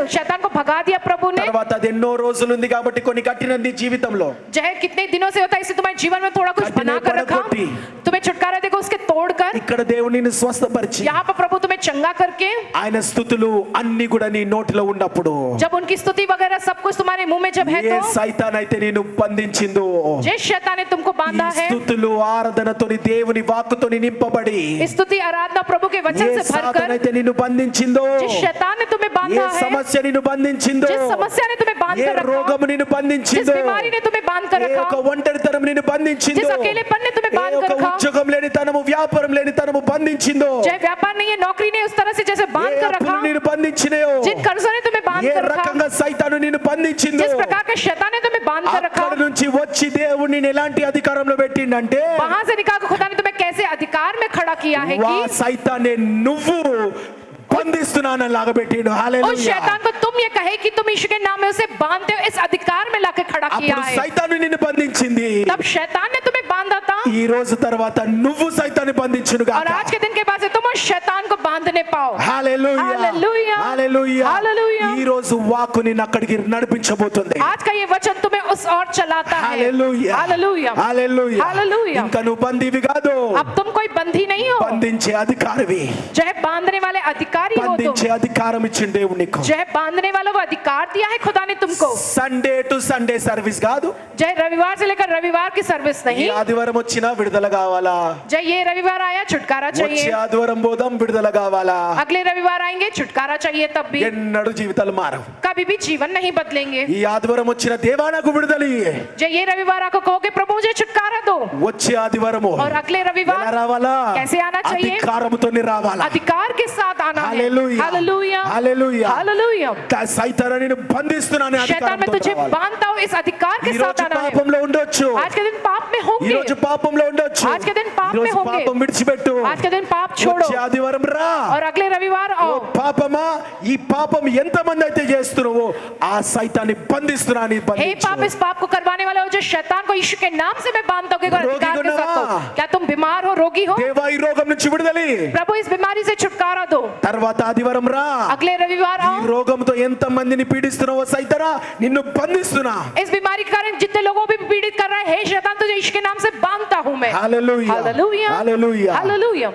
शैतान को भगा दिया प्रभु ने. తర్వాత అది ఎన్నో రోజులు ఉంది కాబట్టి కొన్ని కట్టినది జీవితంలో जय कितने दिनों से होता है इसलिए तुम्हारे जीवन में थोड़ा कुछ कठिन बना कर रखा. पड़कोटी. तुम्हें छुटकारा देगा उसके तोड़कर ఇక్కడ ఇక్కడ దేవునిని స్వస్థపరిచి यहाँ पर प्रभु तुम्हें चंगा करके, ఆయన స్తుతులు అన్ని కూడా నీ నోటిలో ఉన్నప్పుడు जब उनकी स्तुति वगैरह सब कुछ तुम्हारे मुंह में जब है ఏ तो సైతాన్ అయితే నేను బంధించిందో जिस शैतान ने तुमको ఈ बांधा है, స్తుతులు ఆరాధనతోని దేవుని వాక్కుతోని నింపబడి स्तुति आराधना प्रभु के ఏ वचन से సాతాన్ भरकर, అయితే నిన్ను బంధించిందో जिस शैतान ने तुम्हें ఏ बांधा है, సమస్య నిన్ను బంధించిందో जिस समस्या ने तुम्हें बांध ఏ कर रखा, రోగము నిన్ను जिस బంధించిందో बीमारी ने तुम्हें बांध कर ఏ रखा, ఒక ఒంటరితనం నిన్ను బంధించిందో जिस अकेलेपन ने तुम्हें ఏ बांध ఒక कर रखा, ఉద్యోగం లేనితనము వ్యాపారం లేనితనము బంధించిందో चाहे व्यापार नहीं है, नौकरी नहीं, उस तरह से जैसे ఏ बांध कर అప్పులు रखा, నిన్ను బంధించినాయో जिन कर्जों ने तुम्हें बांध ఏ कर रखा, రకంగా సైతాను నిన్ను బంధించిందో जिस प्रकार के शैतान ने तुम्हें बांध कर रखा, అక్కడ నుంచి వచ్చి దేవుడు నిన్ను ఎలాంటి అధికారంలో పెట్టిండంటే वहां से निकाल कर खुदा ने तुम्हें कैसे अधिकार में खड़ा किया है వా कि సైతాన్ని నువ్వు బంధిస్తున్నానని లాగా పెట్టిండు उस హల్లెలూయా शैतान को तुम ये कहे कि तुम यीशु के नाम में उसे बांधते हो, इस अधिकार में लाके खड़ा किया అప్పుడు है। సైతాను నిన్ను బంధించింది तब शैतान ने तुम्हें बांधा था, ఈ రోజు తర్వాత నువ్వు సైతాన్ని బంధించును और आज के दिन के बाद से तुम उस शैतान को बांधने पाओ। హల్లెలూయా హల్లెలూయా. హల్లెలూయా హల్లెలూయా. ఈ రోజు వాక్కు నిన్ను అక్కడికి నడిపించబోతుంది आज का ये वचन तुम्हें उस ओर चलाता है। హల్లెలూయా हालेलुया, హల్లెలూయా हालेलुया। ఇంకా నువ్వు బందీవి కాదు अब तुम कोई बंधी नहीं हो, బంధించే అధికారివి चाहे बांधने वाले अधिकारी हो तुम, బంధించే అధికారం ఇచ్చిండు దేవుడు నీకు चाहे बांधने वाला वो अधिकार दिया है खुदा ने तुमको। సండే టు సండే సర్వీస్ కాదు चाहे रविवार से लेकर रविवार की सर्विस ఈ नहीं, ఆదివారం వచ్చినా విడుదల కావాలా चाहे ये रविवार आया छुटकारा వచ్చే चाहिए, ఆదివారం పోదాం విడుదల కావాలా अगले रविवार आएंगे छुटकारा चाहिए, तब भी ఎన్నడూ జీవితాలు మారవు कभी भी जीवन नहीं बदलेंगे। ఈ ఆదివారం వచ్చిన దేవా నాకు విడుదల ఇయ్యి. जो ये रविवार आपको कहोगे प्रभु मुझे छुटकारा दो, వచ్చే ఆదివారము और अगले ఎలా रविवार రావాలా कैसे आना चाहिए? అధికారముతోని రావాలా अधिकार के साथ आना है। హల్లెలూయా हालेलूया, హల్లెలూయా हालेलूया। సైతాను నేను బంధిస్తున్నాను शैतान मैं అధికారంతో तुझे రావాలి. बांधता हूँ, इस अधिकार के ఈ साथ రోజు आना है। పాపంలో ఉండొచ్చు आज के दिन पाप में ఈ होंगे, రోజు పాపంలో ఉండొచ్చు आज के दिन पाप ఈ రోజు में होंगे। పాపం విడిచిపెట్టు आज के दिन पाप छोड़ो, వచ్చే ఆదివారం రా और अगले रविवार ఓ आओ। పాపమా ఈ పాపం ఎంతమంది అయితే చేస్తున్నావో ఆ సైతాన్ని బంధిస్తున్నాను हे पाप, इस पाप को करवाने वाले हो, जो शैतान को यीशु के नाम से मैं बांधता हूँ, रोगी अधिकार को के साथ ना। हो। क्या तुम बीमार हो, रोगी हो? దేవా ఈ రోగం నుంచి విడుదలి प्रभु इस बीमारी से छुटकारा दो। తర్వాత ఆదివారం రా अगले रविवार ఈ आओ। రోగంతో ఎంత మందిని పీడిస్తున్నావో సైతానా నిన్ను బంధిస్తున్నా इस बीमारी के कारण जितने लोगों को भी पीड़ित कर रहा है, हे शैतान तुझे यीशु के नाम से बांधता हूँ मैं। హల్లెలూయా hallelujah, hallelujah hallelujah.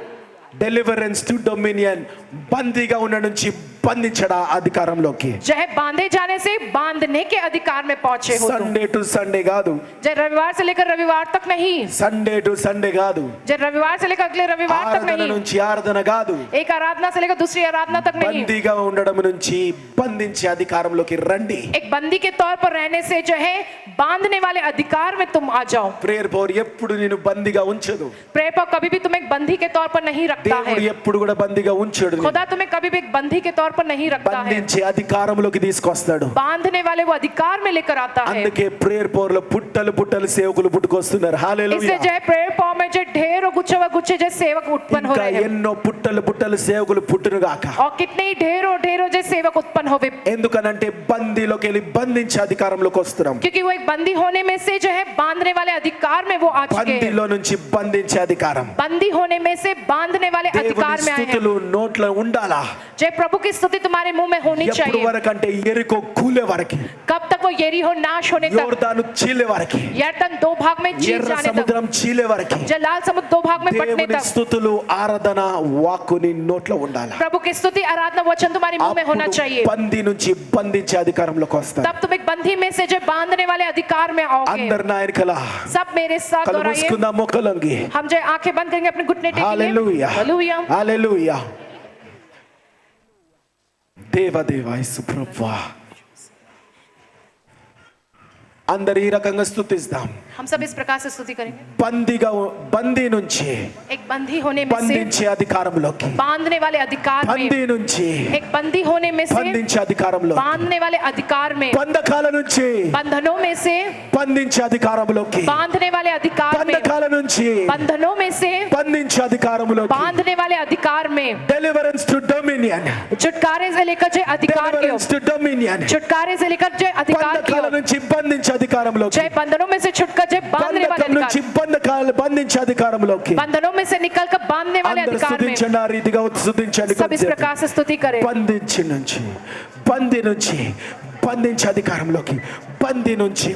Deliverance to dominion బందీగా ఉన్న నుంచి బంధించడా అధికారంలోకి चाहे बांधे जाने से बांधने के अधिकार में पहुंचे हो तुम। సండే టు సండే కాదు चाहे रविवार से लेकर रविवार तक नहीं, సండే టు సండే కాదు चाहे रविवार से लेकर अगले रविवार तक ఆరాధన नहीं, నుంచి ఆరాధన కాదు एक आराधना से लेकर दूसरी आराधना तक नहीं। బందీగా ఉండడం నుంచి బంధించే అధికారంలోకి రండి एक बंदी के तौर पर रहने से जो है बांधने वाले अधिकार में तुम आ जाओ। ప్రేయర్ పవర్ ఎప్పుడు నేను బందీగా ఉంచదు प्रेयर पर कभी भी तुम्हें एक बंदी के तौर पर नहीं रखता దేవుడు है। ఎప్పుడు కూడా బందీగా ఉంచడు खुदा तुम्हें कभी भी एक बंदी के तौर पर नहीं रखता है, బంధించే అధికారంలోకి తీసుకొస్తాడు बांधने वाले वो अधिकार में लेकर आता है। అందుకే ప్రేయర్ పవర్ లో పుట్టలు పుట్టలు సేవకులు పుట్టుకొస్తున్నారు హల్లెలూయా इसलिए जो है प्रेयर पॉ में जो ढेरों गुच्छे जो सेवक उत्पन्न हो ఇంకా रहे हैं, ఎన్నో పుట్టలు పుట్టలు సేవకులు పుట్టును గాక और कितने ही ढेरों जो सेवक उत्पन्न हो, ఎందుకనంటే బందీలోకి వెళ్ళి బంధించే అధికారంలోకి వస్తున్నాం क्योंकि वो एक बंदी होने में से जो है बांधने वाले अधिकार में वो आ चुके हैं। బందీలో నుంచి బంధించే అధికారం बंदी होने में से बांधने वाले దేవుని अधिकार में आए हैं। స్తుతులు నోట్లో ఉండాలా जय प्रभु की स्तुति तुम्हारे मुंह में होनी ఎప్పుడు चाहिए। వరకు అంటే ఎరికో కూలే వరకు कब तक? वो यरीहो नाश होने तक, యోర్దాను చీలే వరకు यरदन दो भाग में चीर ఎర్ర जाने तक, సముద్రం చీలే వరకు जल लाल समुद्र दो भाग में बंटने దేవుని तक స్తుతులు ఆరాధన వాక్కుని నోట్లో ఉండాలి प्रभु की स्तुति आराधना वचन तुम्हारे मुंह में होना అప్పుడు चाहिए। బందీ నుంచి బంధించే అధికారంలోకి వస్తారు तब तुम एक बंदी में से जो बांधने वाले अधिकार में आओगे। అందరు నాయకుల सब मेरे साथ కళ్ళు दोहराइए। మూసుకుందాం మొక్కలంగి हम जो आंखें बंद करेंगे, अपने घुटने टेकेंगे। హల్లెలూయా हालेलुया। హల్లెలూయా దేవదేవ యేసు ప్రభువా అందరు ఈ రకంగా స్తుతిస్తాం हम सब इस प्रकार से स्तुति करेंगे। బందీ నుంచి एक बंदी होने में से బంధించే అధికారంలోకి बांधने वाले अधिकार బందీ में, నుంచి एक बंदी होने में से బంధించే అధికారంలో बांधने वाले अधिकार में, బంధకాల నుంచి बंधनों में से బంధించే అధికారంలోకి बांधने वाले अधिकार में, బంధకాల నుంచి बंधनों में से బంధించే అధికారంలోకి बांधने वाले अधिकार में, డెలివరెన్స్ టు డొమినియన్ छुटकारे से लेकर जो अधिकार की డెలివరెన్స్ టు డొమినియన్ छुटकारे से लेकर जो अधिकार की బంధకాల నుంచి బంధించే అధికారంలోకి जय बंधनों में से छुटकर जय बांधने वाले బంధకం నుంచి अधिकार, బంధకాలు బంధించే అధికారంలోకి बंधनों में से निकल कर बांधने वाले అందరూ अधिकार में। స్తుతించండి ఆ రీతిగా స్తుతించండి सब इस प्रकार से स्तुति करें। బంధించి నుంచి బందీ నుంచి బంధించే అధికారంలోకి బందీ నుంచి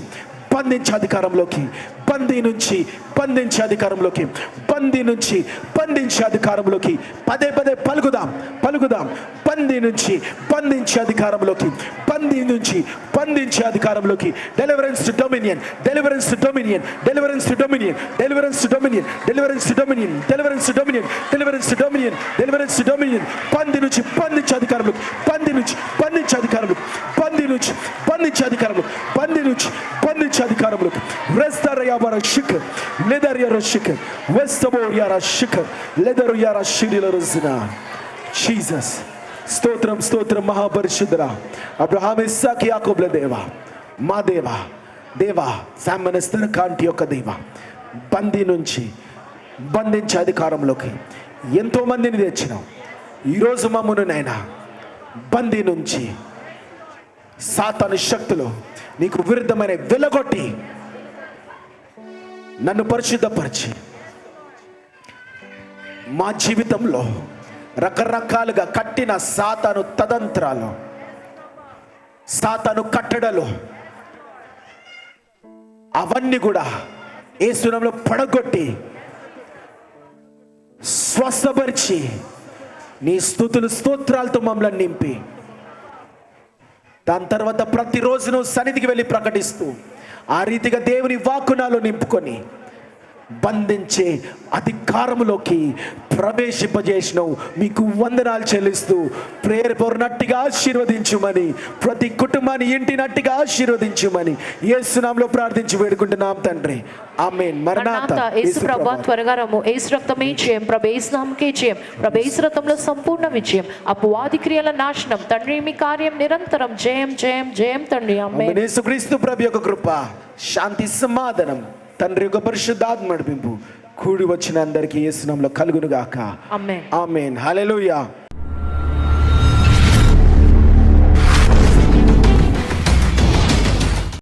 బంధించే అధికారంలోకి బందీ నుంచి బంధించే అధికారంలోకి పంది నుంచి బంధించే అధికారంలోకి పదే పదే పలుకుదాం పంది నుంచి బంధించే అధికారంలోకి, పంది నుంచి బంధించే అధికారంలోకి. Deliverance to dominion, deliverance to dominion, deliverance to dominion, deliverance to dominion, deliverance to dominion, deliverance to dominion, deliverance to dominion, deliverance to dominion. పంది నుంచి బంధించే అధికారంలోకి, పంది నుంచి బంధించే అధికారంలోకి, పంది నుంచి బంధించే అధికారంలోకి, పంది నుంచి బంధించే అధికారంలోకి. రెస్టర్ యాబర Chik leather యార Chik వెస్టబో యార Chik leather యార షిరిల రుజ్నా. Jesus స్తోత్రం స్తోత్రం. మహాపరిశుద్ధుడా, అబ్రహాం ఇస్సాకు యాకోబుల దేవా, మా దేవా, దేవా సామనస్తర కాంటి యొక్క దేవా, బందీ నుంచి బంధించే అధికారంలోకి ఎంతో మందిని తెచ్చినావు. ఈరోజు మమ్మను నైనా బందీ నుంచి సాతాను శక్తులు నీకు విరుద్ధమైన వెలగొట్టి నన్ను పరిశుద్ధపరిచి మా జీవితంలో రకరకాలుగా కట్టిన సాతాను తదంత్రాలు, సాతాను కట్టడలు అవన్నీ కూడా యేసు నామములో పడగొట్టి స్వస్థపరిచి నీ స్తుతులు స్తోత్రాలతో మమ్మల్ని నింపి, దాని తర్వాత ప్రతిరోజు నువ్వు సన్నిధికి వెళ్ళి ప్రకటిస్తూ ఆ రీతిగా దేవుని వాక్కునాలో నింపుకొని బంధించే అధికారములోకి ప్రవేశింపజేసినావు. మీకు వందనాలు చెల్లిస్తూ ప్రేరపూర్ణట్టుగా ఆశీర్వదించుమని, ప్రతి కుటుంబాన్ని ఇంటినట్టుగా ఆశీర్వదించుమని యేసు నామములో ప్రార్థించి వేడుకుంటున్నాం తండ్రి. ఆమేన్. మరణాత. యేసు ప్రభువా త్వరగా రమ్ము. యేసు రక్తమే జయం, ప్రభు యేసు నామముకే జయం, ప్రభు యేసు రక్తంలో సంపూర్ణ విజయం, అపవాది క్రియల నాశనం. తండ్రి మీ కార్యం నిరంతరం జయం జయం జయం తండ్రి. ఆమేన్. యేసుక్రీస్తు ప్రభు యొక్క కృప, శాంతి, సమాధానం, తండ్రి యొక్క పరిశుద్ధాత్మ నడిపింపు కూడి వచ్చిన అందరికీ యేసు నామములో కలుగును గాక. ఆమేన్. ఆమేన్. హల్లెలూయా.